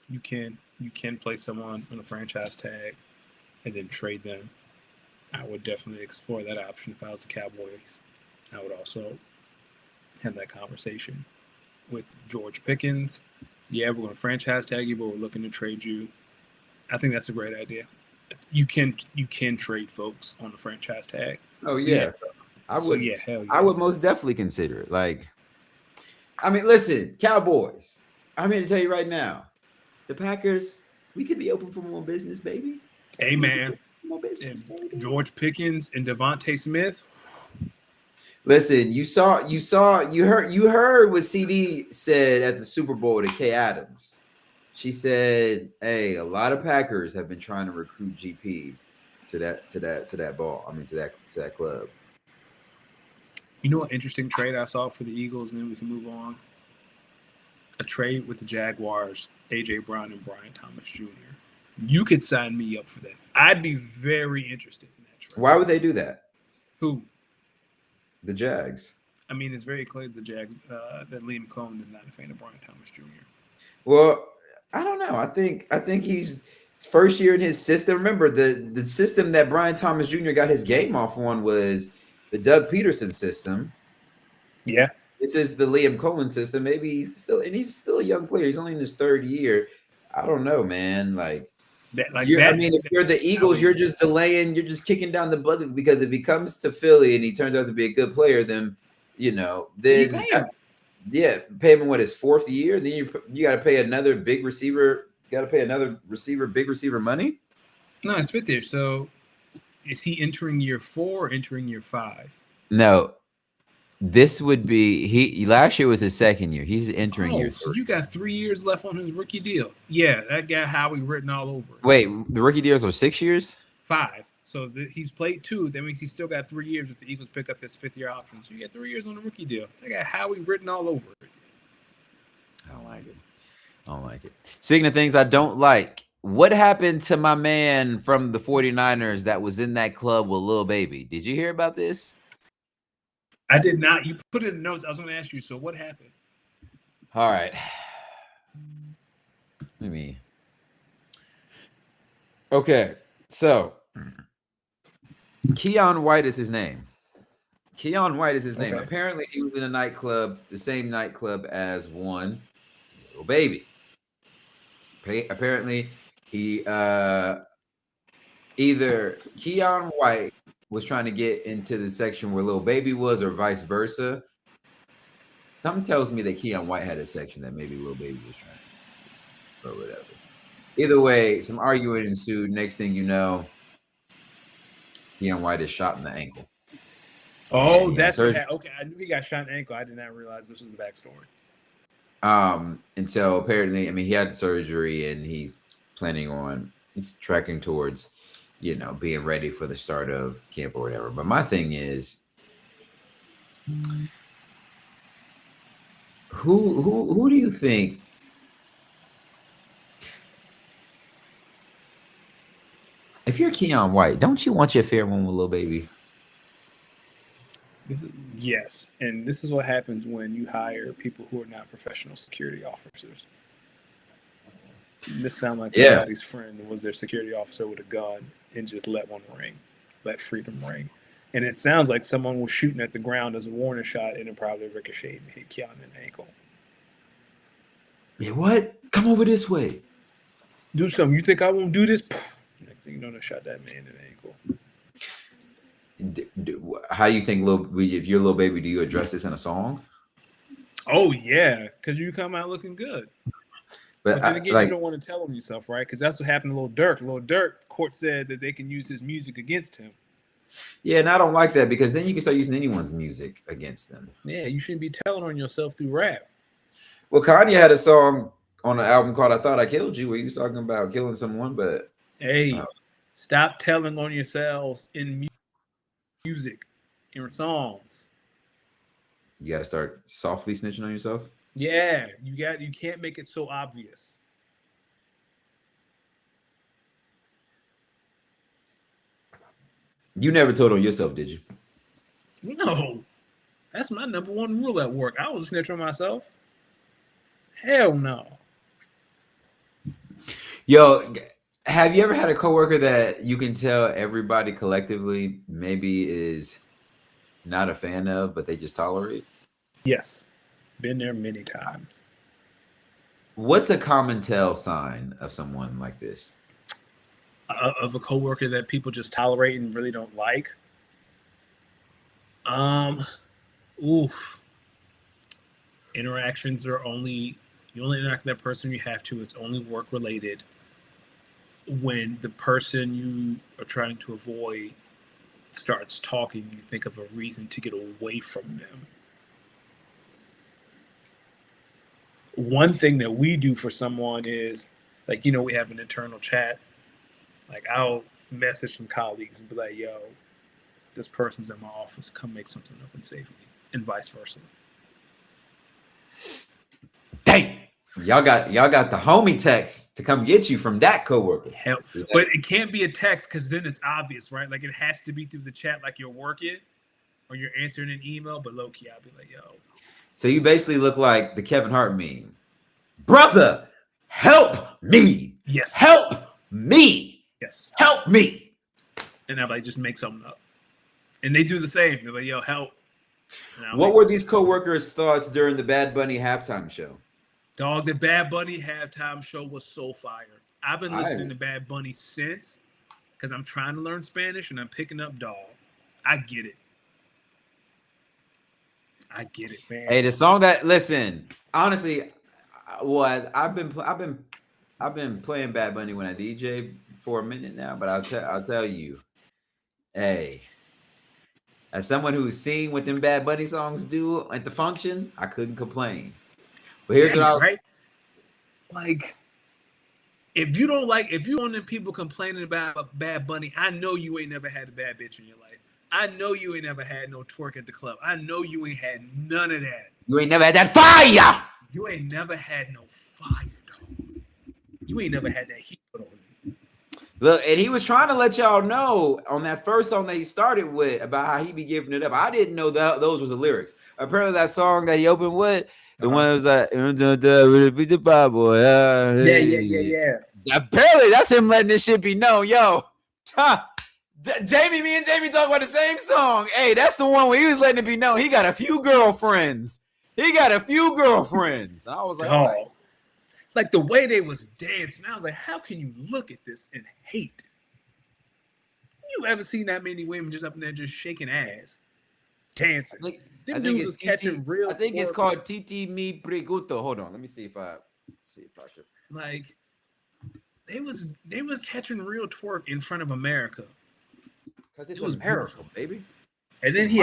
S1: you can play someone on a franchise tag and then trade them. I would definitely explore that option if I was the Cowboys. I would also have that conversation with George Pickens. Yeah, we're going to franchise tag you, but we're looking to trade you. I think that's a great idea. You can trade folks on the franchise tag.
S2: Oh yeah, I would.
S1: Yeah, hell yeah.
S2: I would most definitely consider it. Like, I mean, listen, Cowboys. I'm here to tell you right now, the Packers. We could be open for more business, baby.
S1: Hey man,
S2: more business, baby.
S1: George Pickens and Devontae Smith.
S2: Listen, you heard what CD said at the Super Bowl to Kay Adams. She said, "Hey, a lot of Packers have been trying to recruit GP to that ball. I mean, to that club."
S1: You know what interesting trade I saw for the Eagles, and then we can move on. A trade with the Jaguars, AJ Brown and Brian Thomas Jr. You could sign me up for that. I'd be very interested in that trade.
S2: Why would they do that?
S1: Who?
S2: The Jags.
S1: I mean, it's very clear the Jags that Liam Cohen is not a fan of Brian Thomas Jr.
S2: Well, I don't know. I think he's first year in his system. Remember, the system that Brian Thomas Jr. got his game off on was the Doug Peterson system.
S1: Yeah.
S2: This is the Liam Cohen system. Maybe he's still a young player. He's only in his third year. I don't know, man. If you're the Eagles, you're just delaying. You're just kicking down the bucket because if he comes to Philly and he turns out to be a good player, then pay him what, his fourth year. Then you got to pay another big receiver. Got to pay another big receiver money.
S1: No, it's fifth year. So is he entering year 4 or entering year 5?
S2: No. This would be last year was his second year. He's entering year 3.
S1: So you got 3 years left on his rookie deal. Yeah, that got Howie written all over it.
S2: Wait, the rookie deals are 6 years?
S1: 5. So he's played 2. That means he's still got 3 years if the Eagles pick up his 5th year option. So you got 3 years on the rookie deal. They got Howie written all over it.
S2: I don't like it. Speaking of things I don't like, what happened to my man from the 49ers that was in that club with Lil Baby? Did you hear about this?
S1: I did not. You put it in the notes. I was going to ask you. So what happened?
S2: All right. Okay. So Keon White is his name. Okay. Apparently, he was in a nightclub, the same nightclub as one Lil Baby. Apparently, he either Keon White was trying to get into the section where Lil Baby was, or vice versa. Something tells me that Keon White had a section that maybe Lil Baby was trying to, or whatever. Either way, some arguing ensued. Next thing you know, Keon White is shot in the ankle.
S1: Oh, that's okay. I knew he got shot in the ankle. I did not realize this was the backstory.
S2: And so apparently, I mean, he had surgery and he's tracking towards, being ready for the start of camp or whatever. But my thing is, who do you think? If you're Keon White, don't you want your fair one with Lil Baby?
S1: Yes, and this is what happens when you hire people who are not professional security officers. This sounds like somebody's friend was their security officer with a gun and just let freedom ring. And it sounds like someone was shooting at the ground as a warning shot and it probably ricocheted and hit Keon in the ankle.
S2: Yeah, what? Come over this way.
S1: Do something. You think I won't do this? Next thing you know, they shot that man in the ankle.
S2: How do you think, if you're Lil Baby, do you address this in a song?
S1: Oh yeah, because you come out looking good. But then again, you don't want to tell on yourself, right? Because that's what happened to Lil Durk. Lil Durk, court said that they can use his music against him.
S2: Yeah, and I don't like that because then you can start using anyone's music against them.
S1: Yeah, you shouldn't be telling on yourself through rap.
S2: Well, Kanye had a song on an album called "I Thought I Killed You," where he was talking about killing someone. But
S1: hey, stop telling on yourselves in music, in songs.
S2: You got to start softly snitching on yourself.
S1: Yeah, you can't make it so obvious.
S2: You never told on yourself, did you?
S1: No. That's my number one rule at work. I was snitch on myself. Hell no.
S2: Yo, have you ever had a coworker that you can tell everybody collectively maybe is not a fan of, but they just tolerate?
S1: Yes. Been there many times.
S2: What's a common tell sign of someone like this?
S1: Of a coworker that people just tolerate and really don't like? Interactions are only, you only interact with that person you have to. It's only work related. When the person you are trying to avoid starts talking, you think of a reason to get away from them. One thing that we do for someone is, like, we have an internal chat. Like, I'll message some colleagues and be like, yo, this person's in my office. Come make something up and save me, and vice versa.
S2: Dang. Y'all got the homie text to come get you from that coworker.
S1: Hell, but it can't be a text because then it's obvious, right? Like, it has to be through the chat, like you're working or you're answering an email. But low key, I'll be like, yo.
S2: So you basically look like the Kevin Hart meme. Brother, help me.
S1: Yes.
S2: Help me.
S1: Yes.
S2: Help me.
S1: And I'm like, just make something up. And they do the same. They're like, yo, help.
S2: What were these coworkers' thoughts during the Bad Bunny halftime show?
S1: Dog, the Bad Bunny halftime show was so fire. I've been listening to Bad Bunny since because I'm trying to learn Spanish and I'm picking up dog. I get it. I get it, man.
S2: Hey, the song that, listen, honestly, I've been playing Bad Bunny when I DJ for a minute now, but I'll tell you, hey, as someone who's seen what them Bad Bunny songs do at the function, I couldn't complain. But here's what I was
S1: right. Like, if you don't want them people complaining about Bad Bunny, I know you ain't never had a bad bitch in your life. I know you ain't never had no twerk at the club. I know you ain't had none of that.
S2: You ain't never had that fire.
S1: You ain't never had no fire, dog. You ain't never had that heat put on you.
S2: Look, and he was trying to let y'all know on that first song that he started with about how he be giving it up. I didn't know that those were the lyrics. Apparently, that song that he opened with, the one that was like, yeah. Apparently, that's him letting this shit be known. Yo, me and Jamie talk about the same song. Hey, that's the one where he was letting it be known. He got a few girlfriends. I was like,
S1: oh, like the way they was dancing. I was like, how can you look at this and hate? You ever seen that many women just up in there just shaking ass, dancing?
S2: I think it's called Titi Mi Preguto. Hold on, let me see if I could.
S1: Like, they was catching real twerk in front of America.
S2: Because it was America, baby.
S1: And then he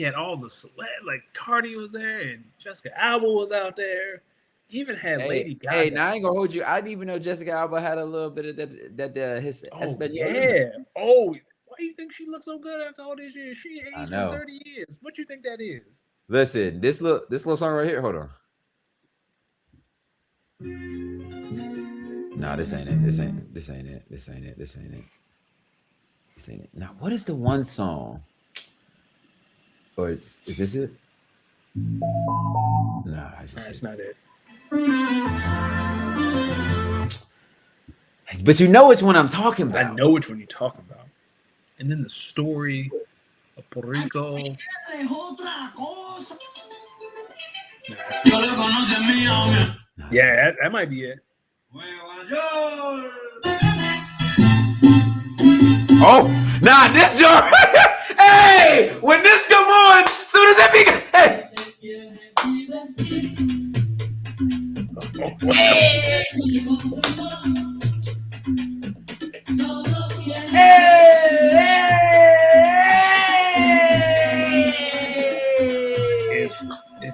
S1: had all the select, like Cardi was there and Jessica Alba was out there. He even had Lady Gaga.
S2: Hey, now I ain't gonna hold you. I didn't even know Jessica Alba had a little bit of his.
S1: Yeah. Oh, why do you think she looks so good after all these years? She aged for 30 years. What you think that is?
S2: Listen, this little song right here. Hold on. No, this ain't it. Now, what is the one song? Or is this it? No,
S1: that's not it.
S2: But you know which one I'm talking about.
S1: I know which one you're talking about. And then the story of Puerto Rico. Yeah, that might be it.
S2: Oh, nah, this joint. Hey, when this come on, soon as it be, hey.
S1: If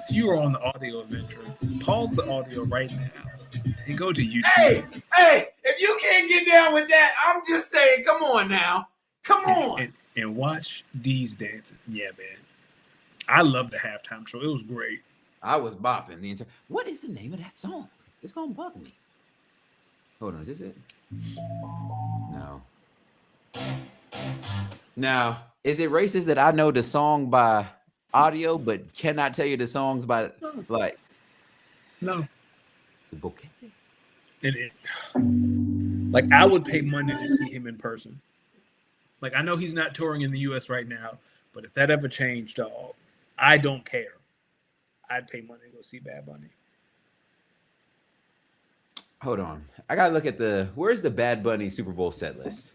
S1: you are on the audio adventure, pause the audio right now and go to YouTube.
S2: Hey, if you can't get down with that, I'm just saying, come on now. Come on.
S1: And watch D's dancing. Yeah, man. I love the halftime show. It was great.
S2: I was bopping the entire. What is the name of that song? It's gonna bug me. Hold on, is this it? No. Now, is it racist that I know the song by audio, but cannot tell you the songs by like?
S1: No.
S2: It's a bouquet.
S1: Like I would pay money to see him in person. Like I know he's not touring in the U.S. right now, but if that ever changed, dog, I don't care. I'd pay money to go see Bad Bunny.
S2: Hold on, I gotta look at where's the Bad Bunny Super Bowl set list?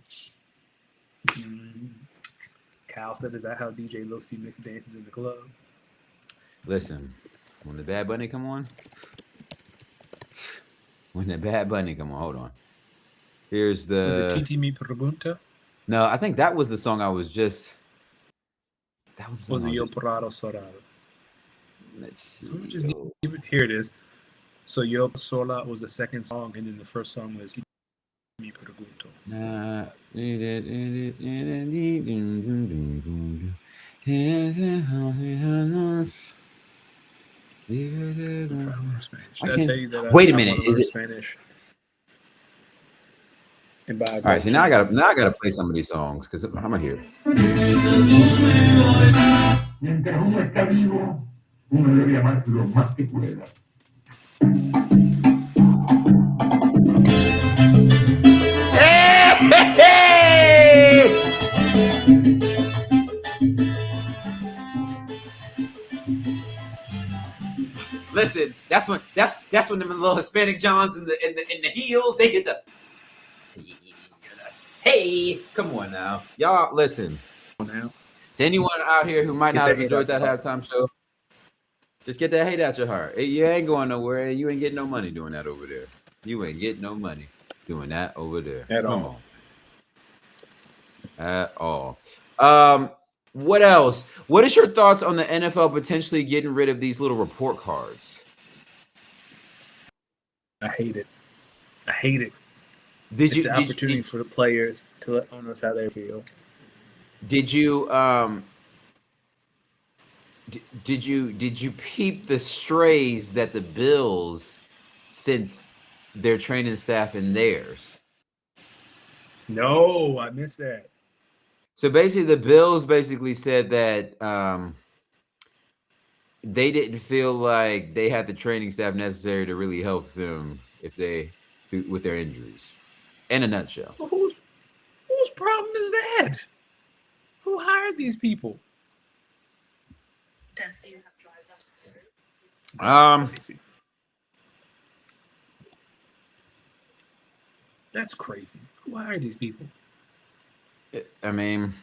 S1: Kyle said, "Is that how DJ Lil C Mix dances in the club?"
S2: Listen, when the Bad Bunny come on, hold on. Here's the.
S1: Was it Titi Mi Pregunta?
S2: No, I think that was the song I was just. That was.
S1: Was it Yo Porrado Sorado?
S2: Let's see.
S1: Someone just here it is. So Yo Sola was the second song, and then the first song was Mi Pregunto.
S2: Wait a minute, is it
S1: Spanish?
S2: All right, so now I gotta play some of these songs because I'm here.
S3: Mientras uno está vivo, uno debe amar lo más que pueda.
S2: Listen, that's when the little Hispanic Johns in the heels they get the. Hey, come on now, y'all. Listen, to anyone out here who might not have enjoyed that halftime show, just get that hate out your heart. You ain't going nowhere. You ain't getting no money doing that over there. You ain't getting no money doing that over there. At all. What else? What is your thoughts on the NFL potentially getting rid of these little report cards?
S1: I hate it.
S2: It's
S1: an opportunity for the players to let owners how they feel.
S2: Did you peep the strays that the Bills sent their training staff and theirs?
S1: No, I missed that.
S2: So basically, the Bills basically said that they didn't feel like they had the training staff necessary to really help them with their injuries. In a nutshell.
S1: Well, whose problem is that? Who hired these people? That's crazy. Who hired these people?
S2: I mean,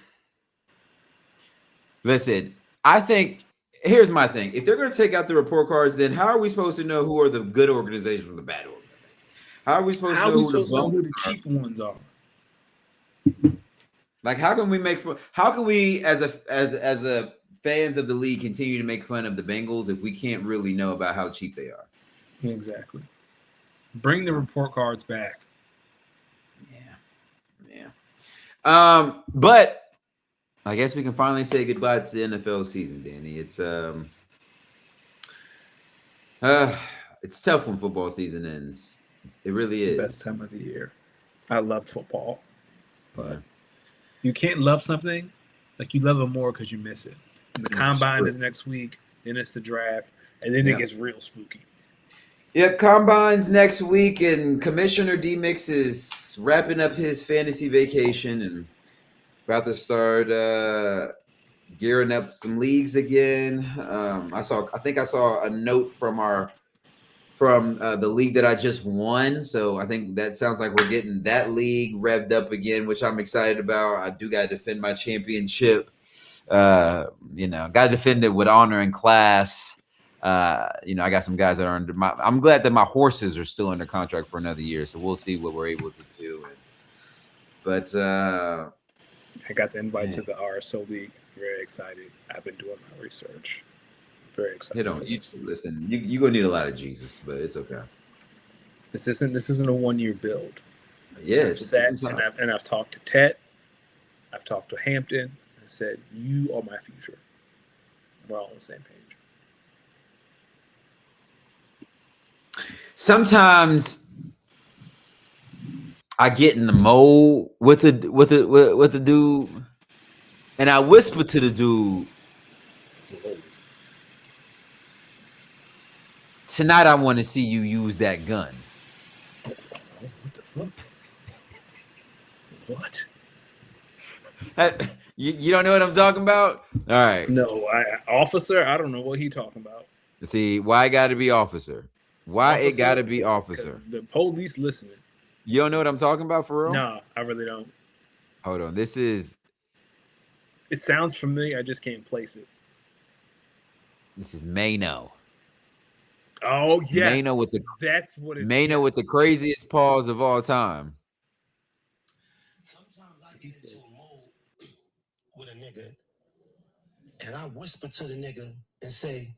S2: listen, I think here's my thing. If they're going to take out the report cards, then how are we supposed to know who are the good organizations from the bad organizations? How are we supposed to know
S1: who the cheap ones are?
S2: Like, how can we as a fans of the league continue to make fun of the Bengals if we can't really know about how cheap they are?
S1: Exactly. Bring the report cards back.
S2: Yeah. But I guess we can finally say goodbye to the NFL season, Danny. It's tough when football season ends. It really is.
S1: It's the best time of the year. I love football, but
S2: Yeah.
S1: you can't love something like you love it more because you miss it. And the combine is next week, then it's the draft, and then it gets real spooky.
S2: Yep, combine's next week, and Commissioner D-Mix is wrapping up his fantasy vacation and about to start gearing up some leagues again. I think I saw a note from the league that I just won, so I think that sounds like we're getting that league revved up again, which I'm excited about. I do got to defend my championship. Got to defend it with honor and class. I got some guys that are under my. I'm glad that my horses are still under contract for another year, so we'll see what we're able to do. But
S1: I got the invite to the RSO League. Very excited. I've been doing my research. Very excited.
S2: Listen. You're gonna need a lot of Jesus, but it's okay.
S1: This isn't a 1 year build.
S2: Yeah,
S1: I've talked to Tet. I've talked to Hampton. I said, "You are my future." We're all on the same page.
S2: Sometimes I get in the mode with the dude, and I whisper to the dude, "Tonight, I want to see you use that gun."
S1: What the fuck? What?
S2: You don't know what I'm talking about? All right.
S1: No, officer. I don't know what he talking about.
S2: See, why it got to be officer? Why it got to be officer?
S1: The police listening.
S2: You don't know what I'm talking about for real?
S1: No, I really don't.
S2: Hold on.
S1: It sounds familiar. I just can't place it.
S2: This is Mano.
S1: Oh yes,
S2: Mano with the
S1: that's what it.
S2: Mano with the craziest pause of all time.
S4: Sometimes I get into a mode with a nigga, and I whisper to the nigga and say,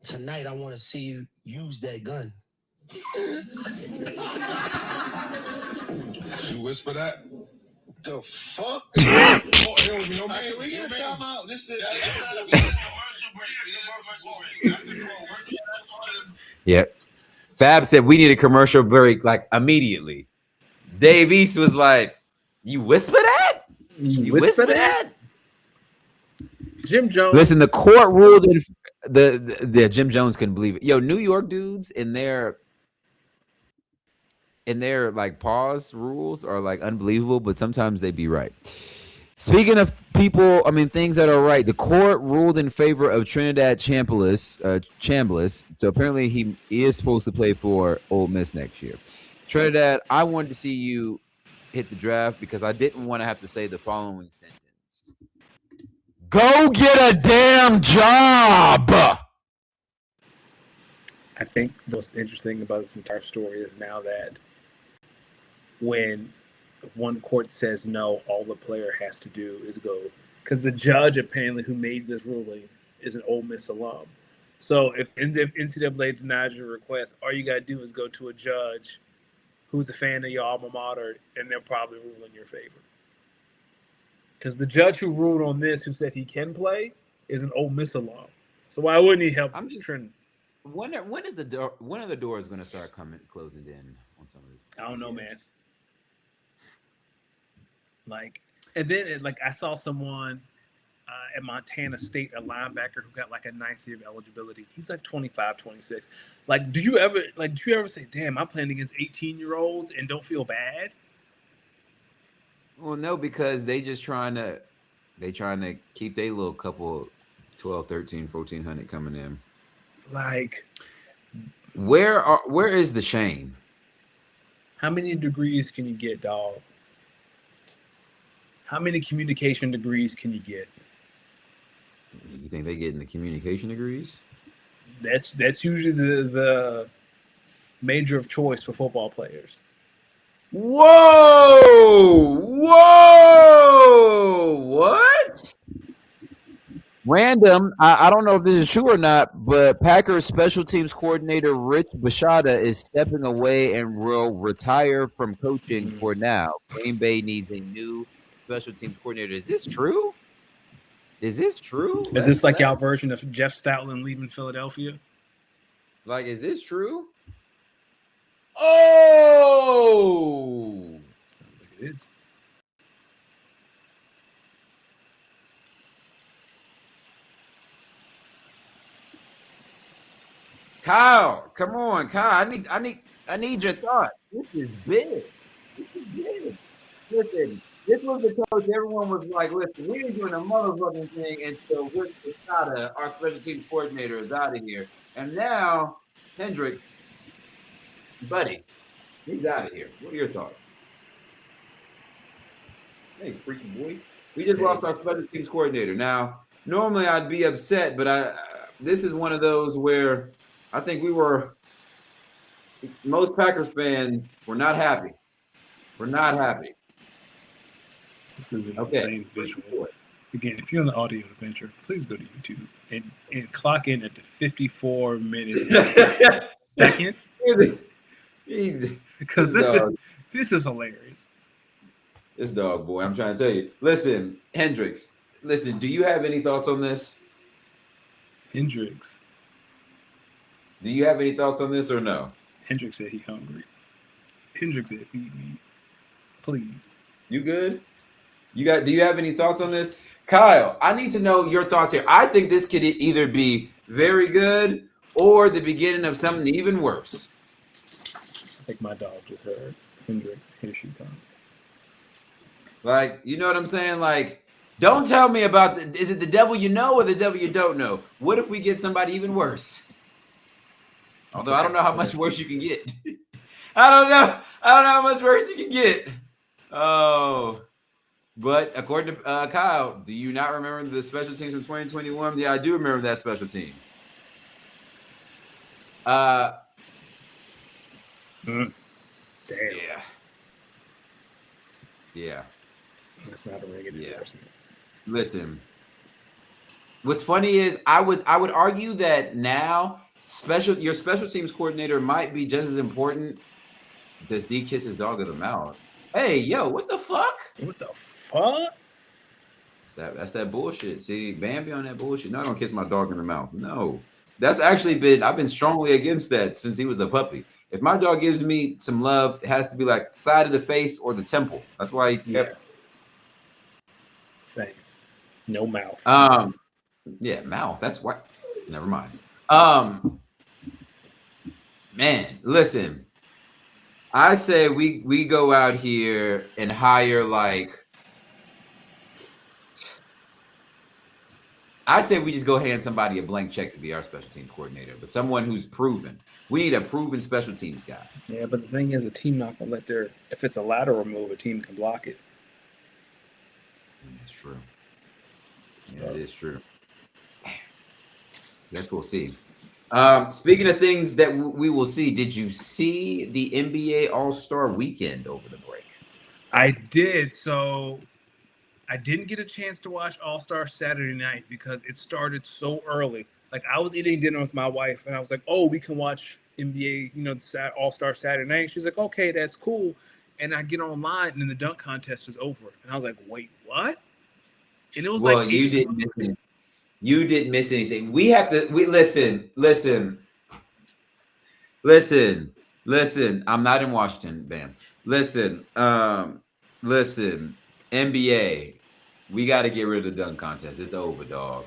S4: "Tonight I want to see you use that gun."
S5: You whisper that?
S4: The fuck?
S5: We get a time out. Listen.
S2: Yeah. Fab said we need a commercial break like immediately. Dave East was like, "You whisper that? You whisper that?"
S1: Jim Jones.
S2: Listen, the court ruled that the Jim Jones couldn't believe it. Yo, New York dudes in their like pause rules are like unbelievable, but sometimes they be right. Speaking of things that are right, the court ruled in favor of Trinidad Chambliss. So apparently he is supposed to play for Ole Miss next year. Trinidad, I wanted to see you hit the draft because I didn't want to have to say the following sentence. Go get a damn job.
S1: I think the most interesting about this entire story is now that when one court says no, all the player has to do is go. Because the judge apparently who made this ruling is an Ole Miss alum. So if NCAA denies your request, all you got to do is go to a judge who's a fan of your alma mater, and they'll probably rule in your favor. Because the judge who ruled on this, who said he can play, is an Ole Miss alum. So why wouldn't he help?
S2: I'm just when is the door? When are the doors going to start closing in on some of this?
S1: I don't know, man. And then I saw someone at Montana State, a linebacker who got like a 9th year of eligibility. He's like 25, 26. Do you ever say, "Damn, I'm playing against 18-year-olds and don't feel bad"?
S2: Well, no, because they trying to keep their little couple 12, 13, 1400 coming in. Where is the shame?
S1: How many degrees can you get, dog? How many communication degrees can you get?
S2: You think they getting the communication degrees?
S1: That's usually the major of choice for football players.
S2: Whoa! What? Random. I don't know if this is true or not, but Packers special teams coordinator Rich Bischotta is stepping away and will retire from coaching for now. Green Bay needs a new special teams coordinator. Is this true? Is this like y'all version of Jeff Stoutland leaving Philadelphia? Is this true? Oh!
S1: Sounds like it is.
S2: Kyle, come on, Kyle. I need your thought. This is big. Listen, this was the coach. Everyone was like, "Listen, we ain't doing a motherfucking thing until Rich Bischotta, our special team coordinator, is out of here." And now, Hendrick, buddy, he's out of here. What are your thoughts? Hey, freaky boy. We just lost our special teams coordinator. Now, normally I'd be upset, but this is one of those where I think most Packers fans were not happy. We're not happy.
S1: This is an
S2: Okay.
S1: insane visual. Again, if you're on the audio adventure, please go to YouTube and clock in at the 54 minute seconds because this is hilarious.
S2: This dog boy, I'm trying to tell you. Listen, Hendrix. Listen, do you have any thoughts on this?
S1: Hendrix
S2: Do you have any thoughts on this or no?
S1: said he hungry. Hendrix said feed me, please.
S2: You good? Do you have any thoughts on this? Kyle, I need to know your thoughts here. I think this could either be very good or the beginning of something even worse.
S1: Like my dog just heard. Hendrix, here she comes.
S2: Like, you know what I'm saying? Like, don't tell me about is it the devil you know or the devil you don't know? What if we get somebody even worse? Although I don't know how much worse you can get. I don't know how much worse you can get. Oh, but according to Kyle, do you not remember the special teams from 2021? Yeah, I do remember that special teams.
S1: Damn.
S2: Yeah.
S1: That's not a regular endorsement.
S2: Listen. What's funny is I would argue that now your special teams coordinator might be just as important. Does D kiss his dog in the mouth? Hey, yo, what the fuck?
S1: What the fuck?
S2: That's that bullshit. See, Bambi on that bullshit. No, I don't kiss my dog in the mouth. No. That's actually I've been strongly against that since he was a puppy. If my dog gives me some love, it has to be like side of the face or the temple. That's why he kept.
S1: Same. No mouth.
S2: Yeah, mouth. That's why. Never mind. Man, listen. I say we go out here and hire I say we just go hand somebody a blank check to be our special teams coordinator, but someone who's proven. We need a proven special teams guy.
S1: Yeah, but the thing is, a team not gonna let if it's a lateral move, a team can block it.
S2: That's true. Yeah, it is true. Guess we'll see. Speaking of things that we will see, did you see the NBA All-Star Weekend over the break?
S1: I did. So I didn't get a chance to watch All-Star Saturday night because it started so early. Like I was eating dinner with my wife and I was like, oh, we can watch NBA, All-Star Saturday night. She's like, okay, that's cool. And I get online and then the dunk contest is over. And I was like, wait, what? And it was
S2: you didn't miss anything. You didn't miss anything. We have to listen. I'm not in Washington, Bam. Listen. NBA, we got to get rid of the dunk contest. It's over, dog.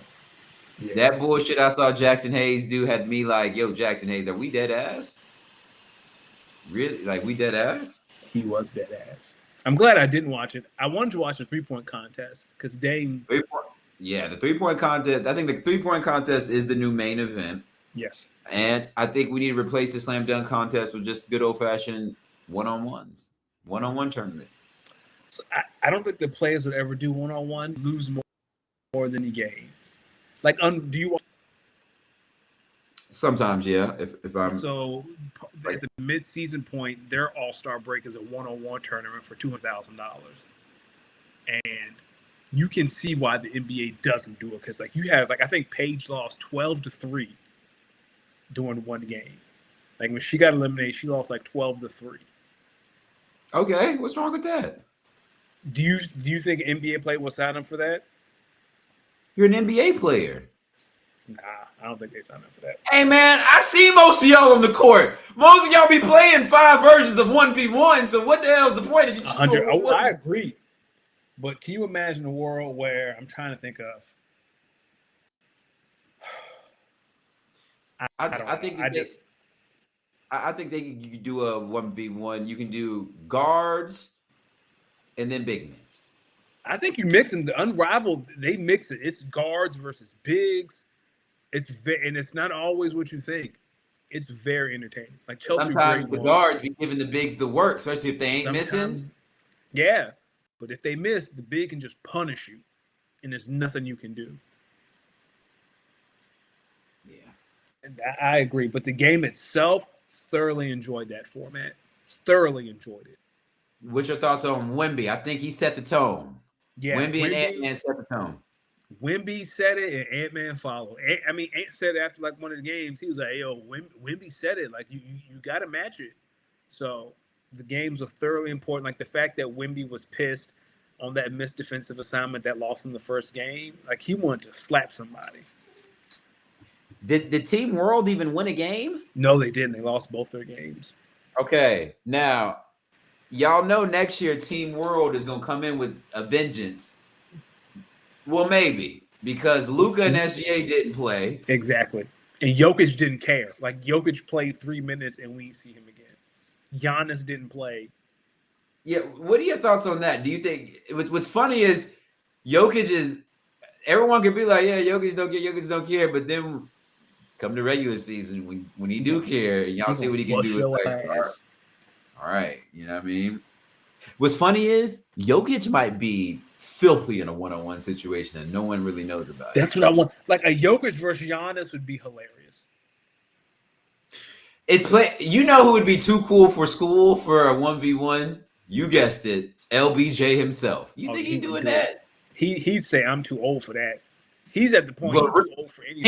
S2: Yeah. That bullshit I saw Jackson Hayes do had me like, yo, Jackson Hayes, are we dead ass? Really? Like, we dead ass?
S1: He was dead ass. I'm glad I didn't watch it. I wanted to watch the 3-point contest because Dame.
S2: Yeah, the 3-point contest. I think the 3-point contest is the new main event.
S1: Yes.
S2: And I think we need to replace the slam dunk contest with just good old-fashioned one-on-ones. One-on-one tournament.
S1: So I don't think the players would ever do one-on-one, lose more than you gain. Like, do you?
S2: Sometimes, yeah. If I'm
S1: so at the mid-season point, their All-Star break is a one-on-one tournament for $200,000, and you can see why the NBA doesn't do it because, like, you have I think Paige lost 12-3 during one game. Like when she got eliminated, she lost 12-3.
S2: Okay, what's wrong with that?
S1: Do you think an NBA player will sign up for that?
S2: You're an NBA player.
S1: Nah, I don't think they sign up for that.
S2: Hey, man, I see most of y'all on the court. Most of y'all be playing 5 versions of 1v1, so what the hell is the point if you just
S1: I agree. But can you imagine a world where I'm trying to think of?
S2: I think you could do a 1v1. You can do guards and then big men.
S1: I think you mix in the Unrivaled. They mix it. It's guards versus bigs. And it's not always what you think. It's very entertaining. Like Chelsea.
S2: Sometimes the guards be giving the bigs the work, especially if they ain't missing.
S1: Yeah, but if they miss, the big can just punish you, and there's nothing you can do. I agree, but the game itself, thoroughly enjoyed that format. Thoroughly enjoyed it.
S2: What's your thoughts on Wemby? I think he set the tone.
S1: Yeah,
S2: Wemby and Ant-Man set the tone.
S1: Wemby said it, and Ant-Man followed. Ant said it after like one of the games. He was like, "Yo, Wemby said it. Like you got to match it." So the games are thoroughly important. Like the fact that Wemby was pissed on that missed defensive assignment that lost in the first game. Like he wanted to slap somebody.
S2: Did Team World even win a game?
S1: No, they didn't. They lost both their games.
S2: Okay, now y'all know next year Team World is gonna come in with a vengeance. Well, maybe because Luka and SGA didn't play.
S1: Exactly. And Jokic didn't care. Like Jokic played 3 minutes and we didn't see him again. Giannis didn't play.
S2: Yeah, what are your thoughts on that? Do you think what's funny is Jokic is everyone could be like, yeah, Jokic don't care, but then come to regular season when he do care, and y'all see what he can do. It's like, all right, you know what I mean? What's funny is Jokic might be filthy in a one-on-one situation and no one really knows about it.
S1: That's what I want. Like a Jokic versus Giannis would be hilarious.
S2: You know who would be too cool for school for a 1v1? You guessed it, LBJ himself. You think he's doing that?
S1: He'd say, I'm too old for that. He's at the point he's too old for anything.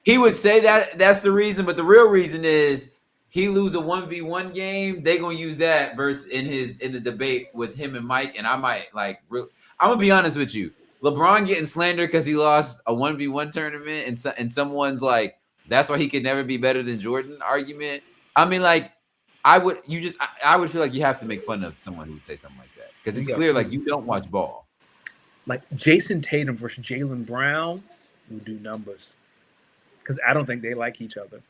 S2: He would say that that's the reason, but the real reason is he lose a 1v1 game, they gonna use that verse in the debate with him and Mike. And I might I'm gonna be honest with you. LeBron getting slandered because he lost a 1v1 tournament, and someone's like, that's why he could never be better than Jordan argument. I mean, like, I would feel like you have to make fun of someone who would say something like that. Because it's clear like you don't watch ball.
S1: Like Jason Tatum versus Jaylen Brown would do numbers. Because I don't think they like each other.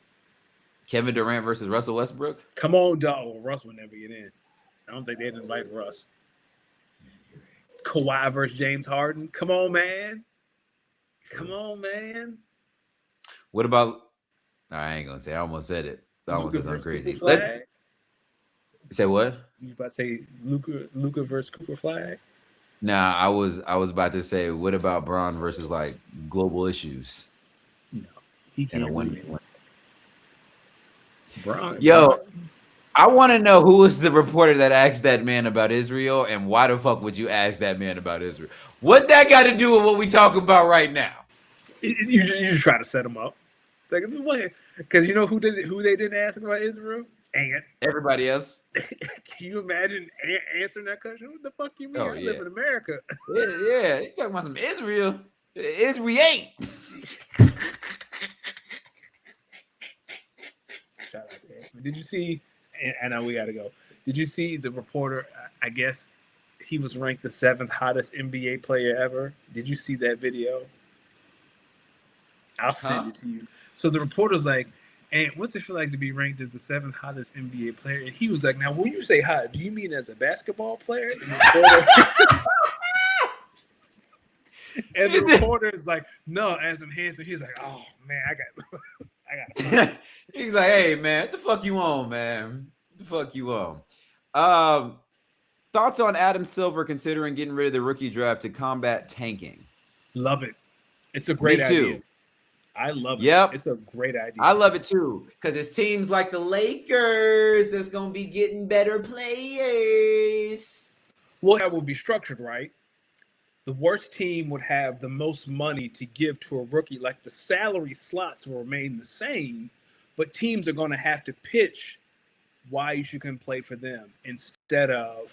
S2: Kevin Durant versus Russell Westbrook?
S1: Come on, dog. Well, Russ would never get in. I don't think they'd invite Russ. Kawhi versus James Harden. Come on, man. Come on, man.
S2: What about I ain't gonna say I almost said it. I almost said something crazy. Say what?
S1: You about to say Luka versus Cooper Flag?
S2: Nah, I was about to say, what about Braun versus like global issues?
S1: No, he can't. Braun.
S2: Yo, I want to know who was the reporter that asked that man about Israel, and why the fuck would you ask that man about Israel? What that got to do with what we talking about right now?
S1: You just try to set him up, like because you know who they didn't ask about Israel? Ant.
S2: Everybody else.
S1: Can you imagine Ant answering that question? What the fuck you mean? I live in America.
S2: Yeah, you talking about some Israel? Israel ain't.
S1: Shout out to Ant. Did you see? And I know we got to go. Did you see the reporter? I guess he was ranked the 7th hottest NBA player ever. Did you see that video? I'll send it to you. So the reporter's like, and what's it feel like to be ranked as the 7th hottest NBA player? And he was like, now, when you say hot, do you mean as a basketball player? And the reporter is like, no, as in handsome. He's like, oh, man, I got
S2: He's like, hey, man, what the fuck you on, man? What the fuck you on? Thoughts on Adam Silver considering getting rid of the rookie draft to combat tanking?
S1: Love it. It's a great idea. I love it.
S2: Yep.
S1: It's a great idea.
S2: I love it too. Because it's teams like the Lakers that's going to be getting better players.
S1: Well, that will be structured, right? The worst team would have the most money to give to a rookie. Like the salary slots will remain the same, but teams are going to have to pitch why you should come play for them instead of,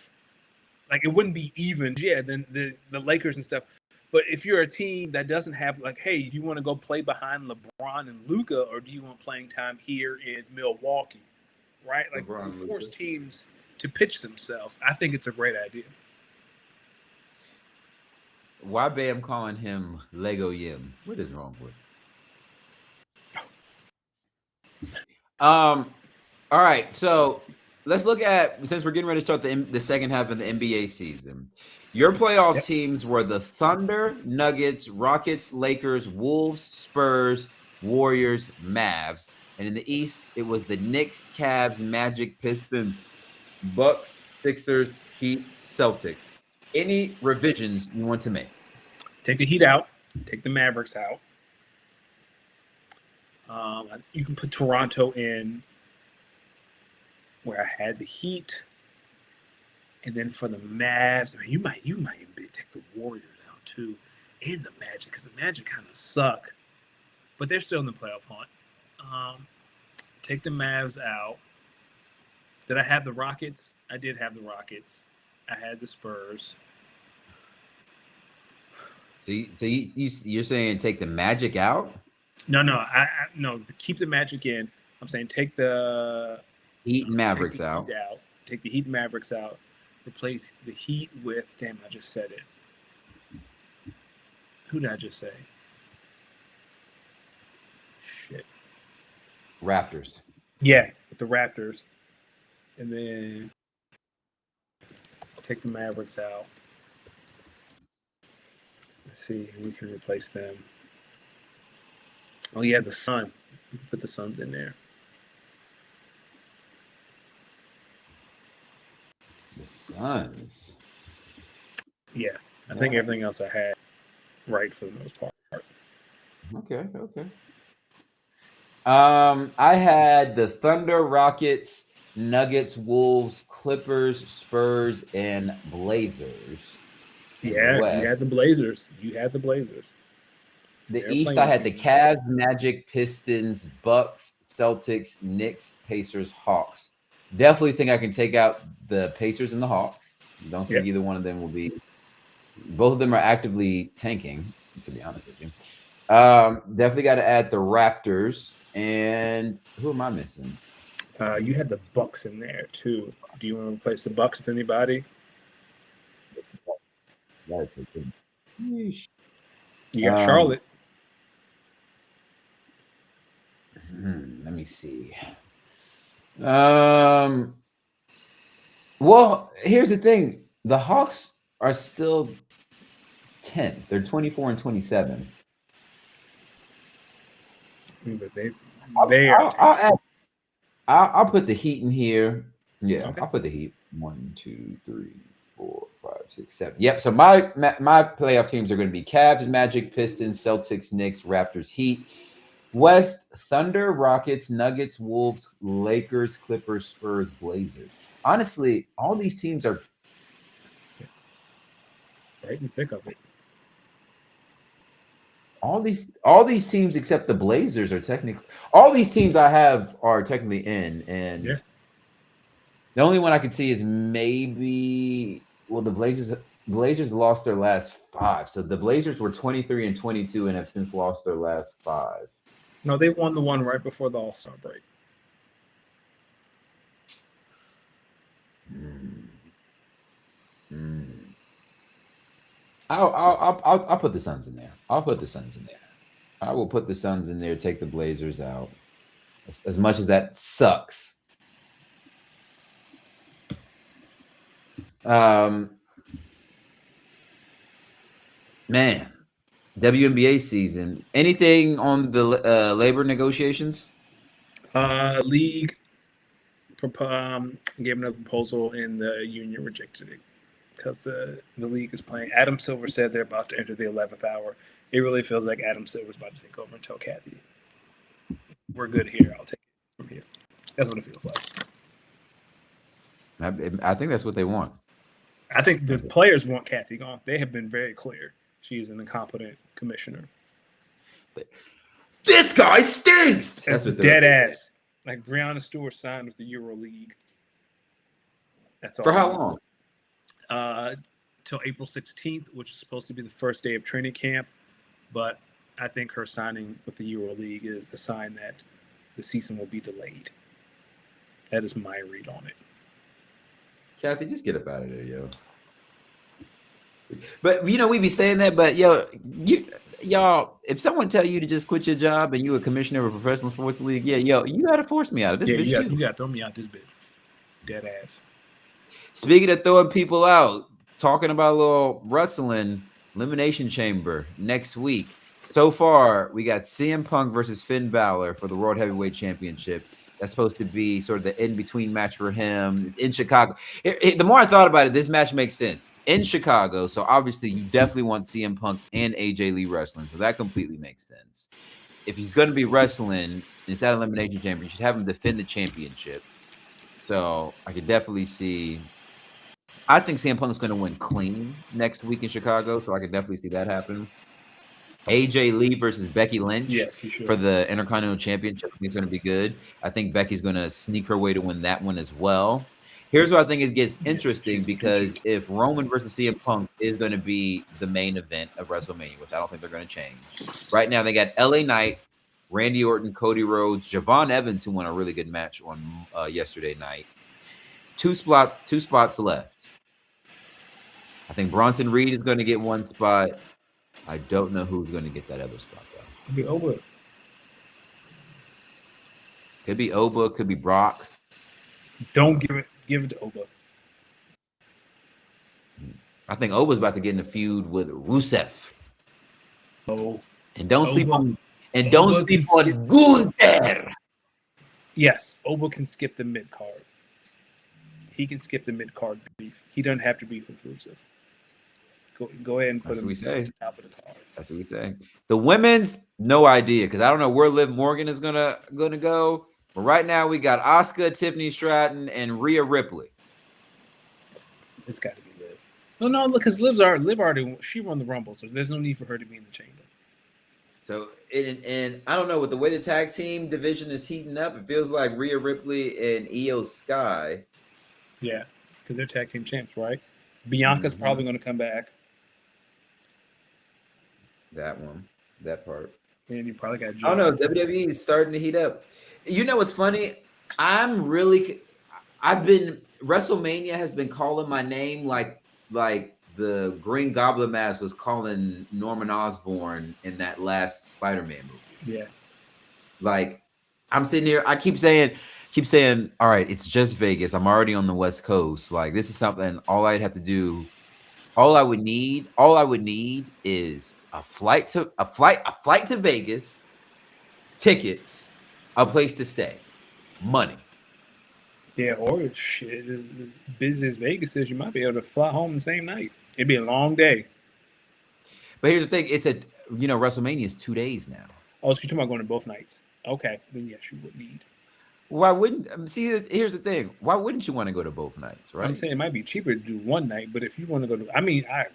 S1: like, it wouldn't be even. Yeah, then the Lakers and stuff. But if you're a team that doesn't have, like, hey, do you want to go play behind LeBron and Luka, or do you want playing time here in Milwaukee, right? Like, you force teams to pitch themselves. I think it's a great idea.
S2: Why Bam calling him Lego Yim? What is wrong with it? All right, so let's look at, since we're getting ready to start the second half of the NBA season. Your playoff teams were the Thunder, Nuggets, Rockets, Lakers, Wolves, Spurs, Warriors, Mavs. And in the East, it was the Knicks, Cavs, Magic, Pistons, Bucks, Sixers, Heat, Celtics. Any revisions you want to make?
S1: Take the Heat out. Take the Mavericks out. You can put Toronto in where I had the Heat, and then for the Mavs, I mean, you might even take the Warriors out too, and the Magic, because the Magic kind of suck, but they're still in the playoff hunt. Take the Mavs out. Did I have the Rockets? I did have the Rockets. I had the Spurs.
S2: So you're saying take the Magic out?
S1: No, no. Keep the Magic in. I'm saying take the
S2: Heat and Mavericks out.
S1: Heat out. Take the Heat and Mavericks out. Replace the Heat with. Damn, I just said it. Who did I just say? Shit.
S2: Raptors.
S1: Yeah, with the Raptors, and then take the Mavericks out. Let's see who we can replace them. Oh yeah, the Sun. We can put the Suns in there.
S2: The Suns.
S1: Yeah, I think everything else I had right for the most part.
S2: Okay. I had the Thunder, Rockets, Nuggets, Wolves, Clippers, Spurs, and Blazers.
S1: Yeah, you had the Blazers.
S2: The
S1: They're
S2: East,
S1: playing
S2: I had
S1: with
S2: the Cavs, Magic, Pistons, Bucks, Celtics, Knicks, Pacers, Hawks. Definitely think I can take out the Pacers and the Hawks. Don't think either one of them will be. Both of them are actively tanking, to be honest with you. Definitely got to add the Raptors. And who am I missing?
S1: You had the Bucks in there too. Do you want to replace the Bucks with anybody?
S2: Yeesh.
S1: You got Charlotte.
S2: Let me see. Well, here's the thing. The Hawks are still 10th. They're 24 and 27.
S1: But they are.
S2: I'll put the Heat in here. Yeah,
S1: Okay.
S2: I'll put the Heat. 1, 2, 3, 4, 5, 6, 7. Yep. So my playoff teams are going to be Cavs, Magic, Pistons, Celtics, Knicks, Raptors, Heat. West, Thunder, Rockets, Nuggets, Wolves, Lakers, Clippers, Spurs, Blazers. Honestly, all these teams are
S1: right in the thick of it.
S2: all these teams except the Blazers are technically all these teams I have are technically in, and the only one I could see is maybe the Blazers lost their last 5. So the Blazers were 23 and 22 and have since lost their last 5.
S1: No, they won the one right before the All-Star break.
S2: I'll put the Suns in there. I will put the Suns in there. Take the Blazers out. As much as that sucks. Man, WNBA season. Anything on the labor negotiations?
S1: League gave another proposal, and the union rejected it because the league is playing. Adam Silver said they're about to enter the 11th hour. It really feels like Adam Silver's about to take over and tell Kathy, "We're good here. I'll take it from here." That's what it feels like.
S2: I think that's what they want.
S1: I think the players want Kathy gone. They have been very clear. She's an incompetent commissioner.
S2: This guy stinks.
S1: That's what dead ass. Like Breonna Stewart signed with the Euro League. That's all.
S2: For how long?
S1: Till April 16th, which is supposed to be the first day of training camp. But I think her signing with the Euro League is a sign that the season will be delayed. That is my read on it.
S2: Kathy, just get up out of there, yo. But we be saying that, but y'all, if someone tell you to just quit your job and you a commissioner of a professional sports league, you gotta force me out of this bitch too.
S1: You gotta throw me out this bitch. Dead ass.
S2: Speaking of throwing people out, talking about a little wrestling, Elimination Chamber next week. So far, we got CM Punk versus Finn Balor for the World Heavyweight Championship. That's supposed to be sort of the in-between match for him. It's in Chicago. The more I thought about it, this match makes sense. In Chicago, so obviously you definitely want CM Punk and AJ Lee wrestling, so that completely makes sense. if he's going to be wrestling, it's that elimination chamber. You should have him defend the championship. So I could definitely see. I think CM Punk is going to win clean next week in Chicago, so I could definitely see that happen. AJ Lee versus Becky Lynch
S1: Yes, he should.
S2: for the Intercontinental Championship. I think it's going to be good. I think Becky's going to sneak her way to win that one as well. Here's where I think it gets interesting because if Roman versus CM Punk is going to be the main event of WrestleMania, which I don't think they're going to change. Right now, they got LA Knight, Randy Orton, Cody Rhodes, Javon Evans, who won a really good match on yesterday night. Two spots left. I think Bronson Reed is going to get one spot. I don't know who's going to get that other spot though.
S1: Could be Oba.
S2: Could be Oba. Could be Brock.
S1: Don't give it to Oba.
S2: I think Oba's about to get in a feud with Rusev.
S1: Oh,
S2: And don't sleep
S1: Oba-
S2: on don't
S1: Oba
S2: sleep
S1: can
S2: on Gunther.
S1: yes. Oba can skip the mid card. He can skip the mid card beef. He doesn't have to beef with Rusev. Go ahead and put
S2: That's
S1: him
S2: what we say.
S1: at the top of the card.
S2: That's what we say. The women's, no idea, because I don't know where Liv Morgan is gonna go. But right now we got Asuka, Tiffany Stratton, and Rhea Ripley.
S1: It's got to be Liv. No, look, because Liv already she won the Rumble, so there's no need for her to be in the chamber.
S2: So and I don't know, with the way the tag team division is heating up, it feels like Rhea Ripley and Io Sky.
S1: Yeah, because they're tag team champs, right? Bianca's probably going to come back,
S2: That part.
S1: and you probably got.
S2: I don't know. WWE is starting to heat up. You know what's funny? WrestleMania has been calling my name like the Green Goblin mask was calling Norman Osborn in that last Spider-Man movie.
S1: Yeah.
S2: Like, I'm sitting here, I keep saying, all right, it's just Vegas. I'm already on the West Coast. Like, this is something all I would need is a flight to Vegas, tickets, a place to stay, money.
S1: Yeah, or shit, as busy as Vegas is, you might be able to fly home the same night. It'd be a long day.
S2: But here's the thing: WrestleMania is 2 days now.
S1: Oh, so you're talking about going to both nights? Okay, then yes, you would need.
S2: Why wouldn't here's the thing: why wouldn't you want to go to both nights, right?
S1: I'm saying it might be cheaper to do one night, but if you want to go to, I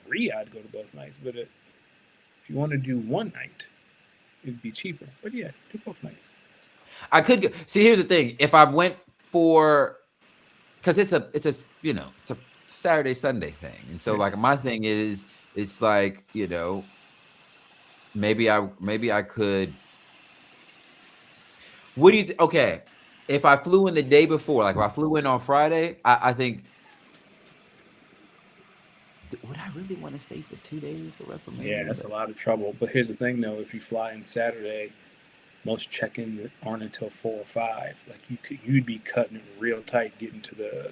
S1: agree, I'd go to both nights. But if you want to do one night, it'd be cheaper. But yeah, do both nights.
S2: I could go. See, here's the thing: if I went for, because it's a Saturday Sunday thing, and so like my thing is, it's like, maybe I could. What do you okay? If I flew in the day before, like if I flew in on Friday, I think, would I really want to stay for 2 days for WrestleMania?
S1: Yeah, that's a lot of trouble. But here's the thing, though: if you fly in Saturday, most check-ins aren't until 4 or 5. Like you'd be cutting it real tight getting to the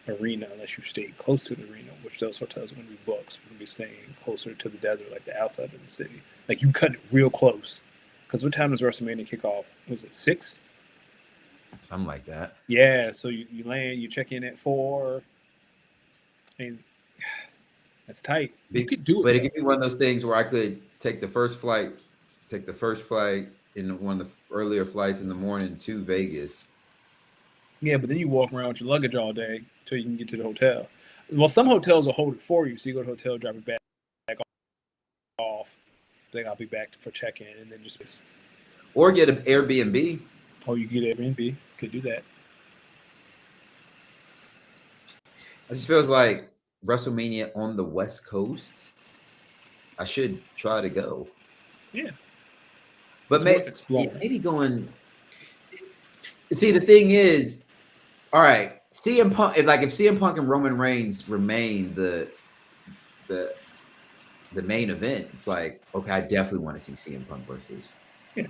S1: arena unless you stay close to the arena, which those hotels are going to be booked. So you're going to be staying closer to the desert, like the outside of the city. Like you cut it real close. Because what time does WrestleMania kick off? Was it 6?
S2: Something like that.
S1: Yeah, so you land, you check in at 4. And that's tight. You could do it.
S2: But it could be one of those things where I could take the first flight in one of the earlier flights in the morning to Vegas.
S1: Yeah, but then you walk around with your luggage all day until you can get to the hotel. Well, some hotels will hold it for you, so you go to the hotel, drop it back off. Then I'll be back for check-in, and then just.
S2: Or get an Airbnb.
S1: Oh, you get Airbnb. Could do that.
S2: It just feels like WrestleMania on the West Coast. I should try to go.
S1: Yeah.
S2: But
S1: It's
S2: maybe going. See, the thing is, all right, CM Punk. If CM Punk and Roman Reigns remain the main event, it's like, okay, I definitely want to see CM Punk versus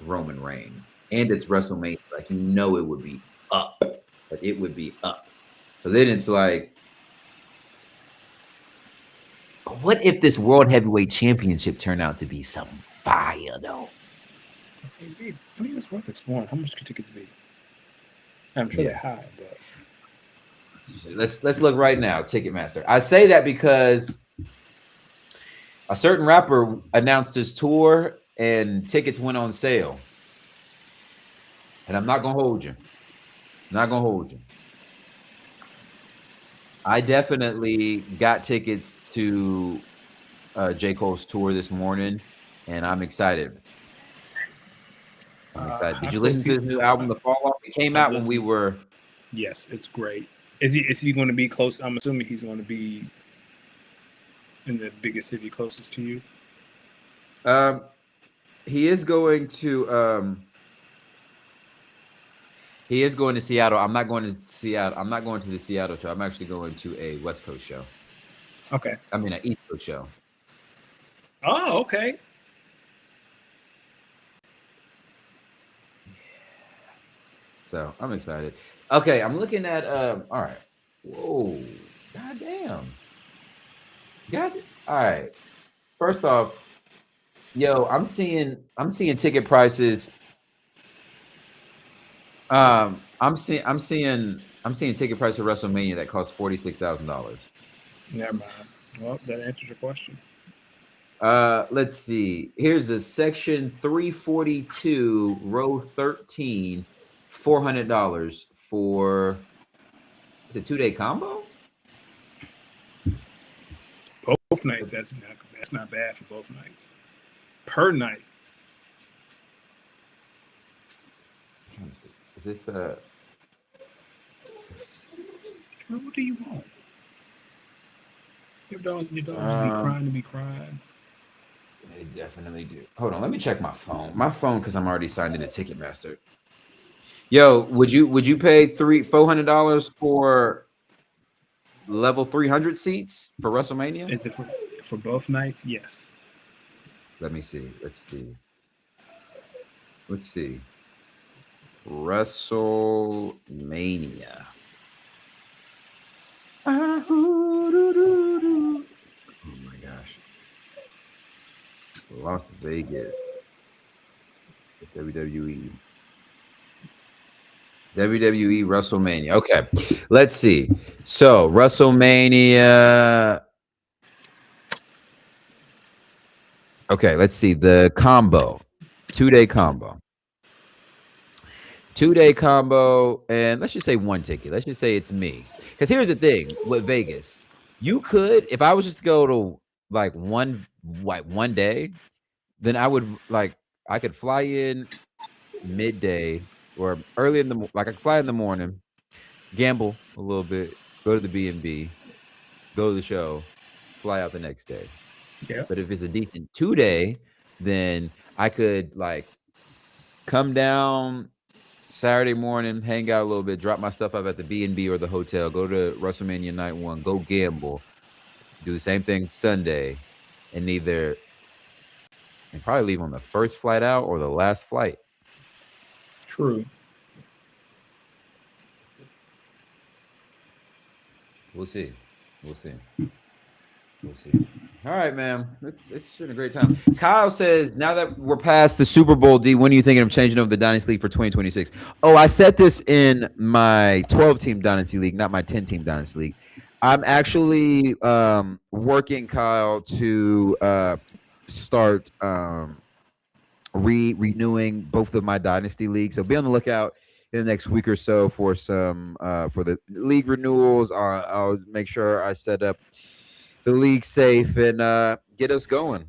S2: Roman Reigns, and it's WrestleMania. Like, it would be up. Like, it would be up. So then it's like, what if this World Heavyweight Championship turned out to be some fire, though?
S1: I mean, it's worth exploring. How much could tickets be? I'm sure they're high, but
S2: let's look right now. Ticketmaster. I say that because a certain rapper announced his tour and tickets went on sale. And I'm not gonna hold you. Not gonna hold you. I definitely got tickets to J. Cole's tour this morning, and I'm excited. I'm excited. Did
S1: I
S2: you listen to
S1: foresee-
S2: his new album, The Fall Off? It came
S1: I
S2: out when we
S1: listened.
S2: were.
S1: Yes, it's great. Is he going to be close? I'm assuming he's going to be in the biggest city closest to you.
S2: He is going to. He is going to Seattle. I'm not going to Seattle. I'm not going to the Seattle show. I'm actually going to a West Coast show.
S1: Okay.
S2: I mean, an East Coast show.
S1: Oh, okay.
S2: So I'm excited. Okay, I'm looking at. All right. Whoa. Goddamn. All right. First off, yo, I'm seeing ticket prices. I'm seeing ticket price for WrestleMania that costs $46,000.
S1: Never mind. Well, that answers your question.
S2: Let's see. Here's a section 342, row 13, $400 for. It's a 2-day combo.
S1: Both nights. That's not bad for both nights. Per night.
S2: Is this
S1: What do you want? Your dog just be crying to be crying.
S2: They definitely do. Hold on, let me check my phone. My phone, because I'm already signed into Ticketmaster. Yo, would you pay $400 for level 300 seats for WrestleMania?
S1: Is it for both nights? Yes.
S2: Let me see. Let's see. WrestleMania. Oh my gosh. Las Vegas. WWE WrestleMania. Okay. Let's see. So WrestleMania. Okay, let's see. The combo. 2-day combo. 2-day combo, and let's just say one ticket. Let's just say it's me. Because here's the thing with Vegas. You could, if I was just to go to like one day, then I could fly in midday or early in the I could fly in the morning, gamble a little bit, go to the B&B, go to the show, fly out the next day.
S1: Yeah.
S2: But if it's a decent 2-day, then I could like come down Saturday morning, hang out a little bit, drop my stuff up at the B&B or the hotel, go to WrestleMania night 1, go gamble, do the same thing Sunday, and probably leave on the first flight out or the last flight.
S1: True.
S2: We'll see. All right, man. It's been a great time. Kyle says, now that we're past the Super Bowl, D, when are you thinking of changing over the Dynasty League for 2026? Oh, I set this in my 12-team Dynasty League, not my 10-team Dynasty League. I'm actually working, Kyle, to start renewing both of my Dynasty Leagues. So be on the lookout in the next week or so for some for the league renewals. I'll make sure I set up the league safe and get us going.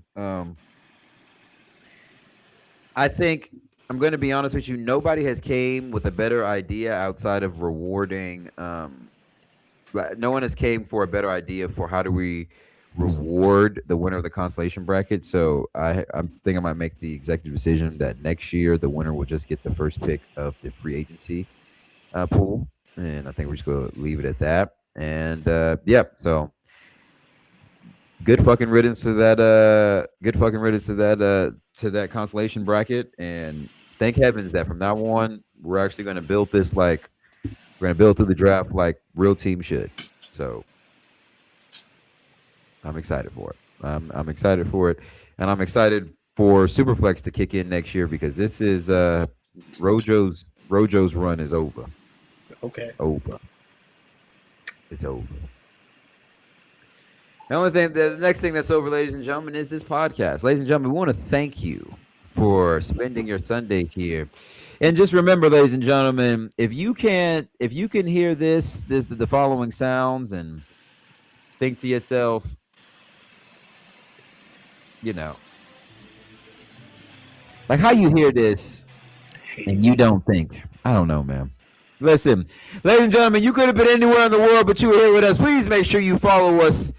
S2: I think I'm going to be honest with you. Nobody has came with a better idea outside of rewarding. No one has came for a better idea for how do we reward the winner of the consolation bracket. So I think I might make the executive decision that next year the winner will just get the first pick of the free agency pool, and I think we're just going to leave it at that. And so. Good fucking riddance to that. To that consolation bracket, and thank heavens that from now on we're actually going to build this like we're going to build through the draft like real teams should. So I'm excited for it. I'm excited for it, and I'm excited for Superflex to kick in next year because this is Rojo's run is over.
S1: Okay.
S2: Over. It's over. The next thing that's over, ladies and gentlemen, is this podcast. Ladies and gentlemen, we want to thank you for spending your Sunday here. And just remember, ladies and gentlemen, if you can hear the following sounds and think to yourself, you know, like how you hear this and you don't think, I don't know, man. Listen, ladies and gentlemen, you could have been anywhere in the world, but you were here with us. Please make sure you follow us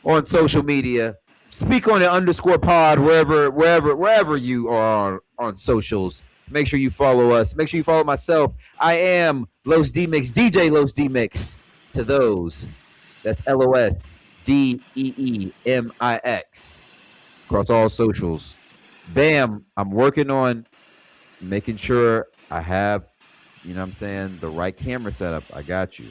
S2: on social media. Speak on it _pod wherever you are on socials. Make sure you follow us. Make sure you follow myself. I am Los D Mix, DJ Los D Mix. To those, that's LOSDEEMIX across all socials. Bam, I'm working on making sure I have, you know what I'm saying, the right camera setup. I got you.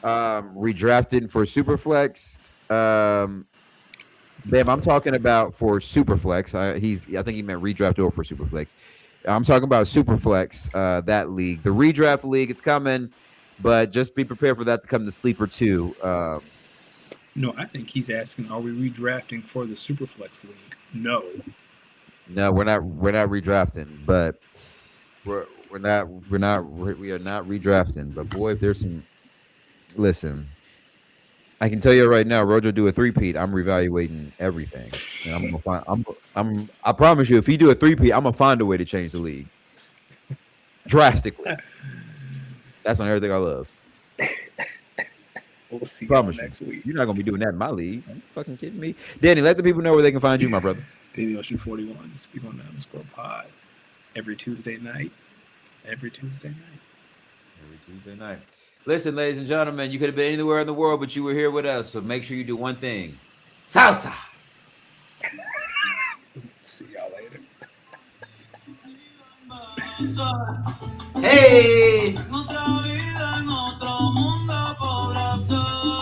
S2: Redrafting for Superflex. Bam, I'm talking about for Superflex. I think he meant redraft over for Superflex. I'm talking about Superflex, that league. The redraft league, it's coming, but just be prepared for that to come to Sleeper 2.
S1: No, I think he's asking, are we redrafting for the Superflex League? No,
S2: we're not redrafting, but we are not redrafting. But boy, if there's some, listen, I can tell you right now, Rojo do a 3-peat, I'm reevaluating everything, and I'm gonna find. I promise you, if he do a 3-peat, I'm gonna find a way to change the league drastically. That's on everything I love.
S1: we'll see
S2: Promise
S1: next week.
S2: You're not gonna be doing that in my league. Are you fucking kidding me? Danny, let the people know where they can find you, my brother.
S1: Danny Ocean 41. Speak on the _pod every Tuesday night.
S2: Listen, ladies and gentlemen, you could have been anywhere in the world, but you were here with us. So make sure you do one thing: salsa.
S1: See y'all later.
S2: Hey.
S6: En otra vida, en otro mundo.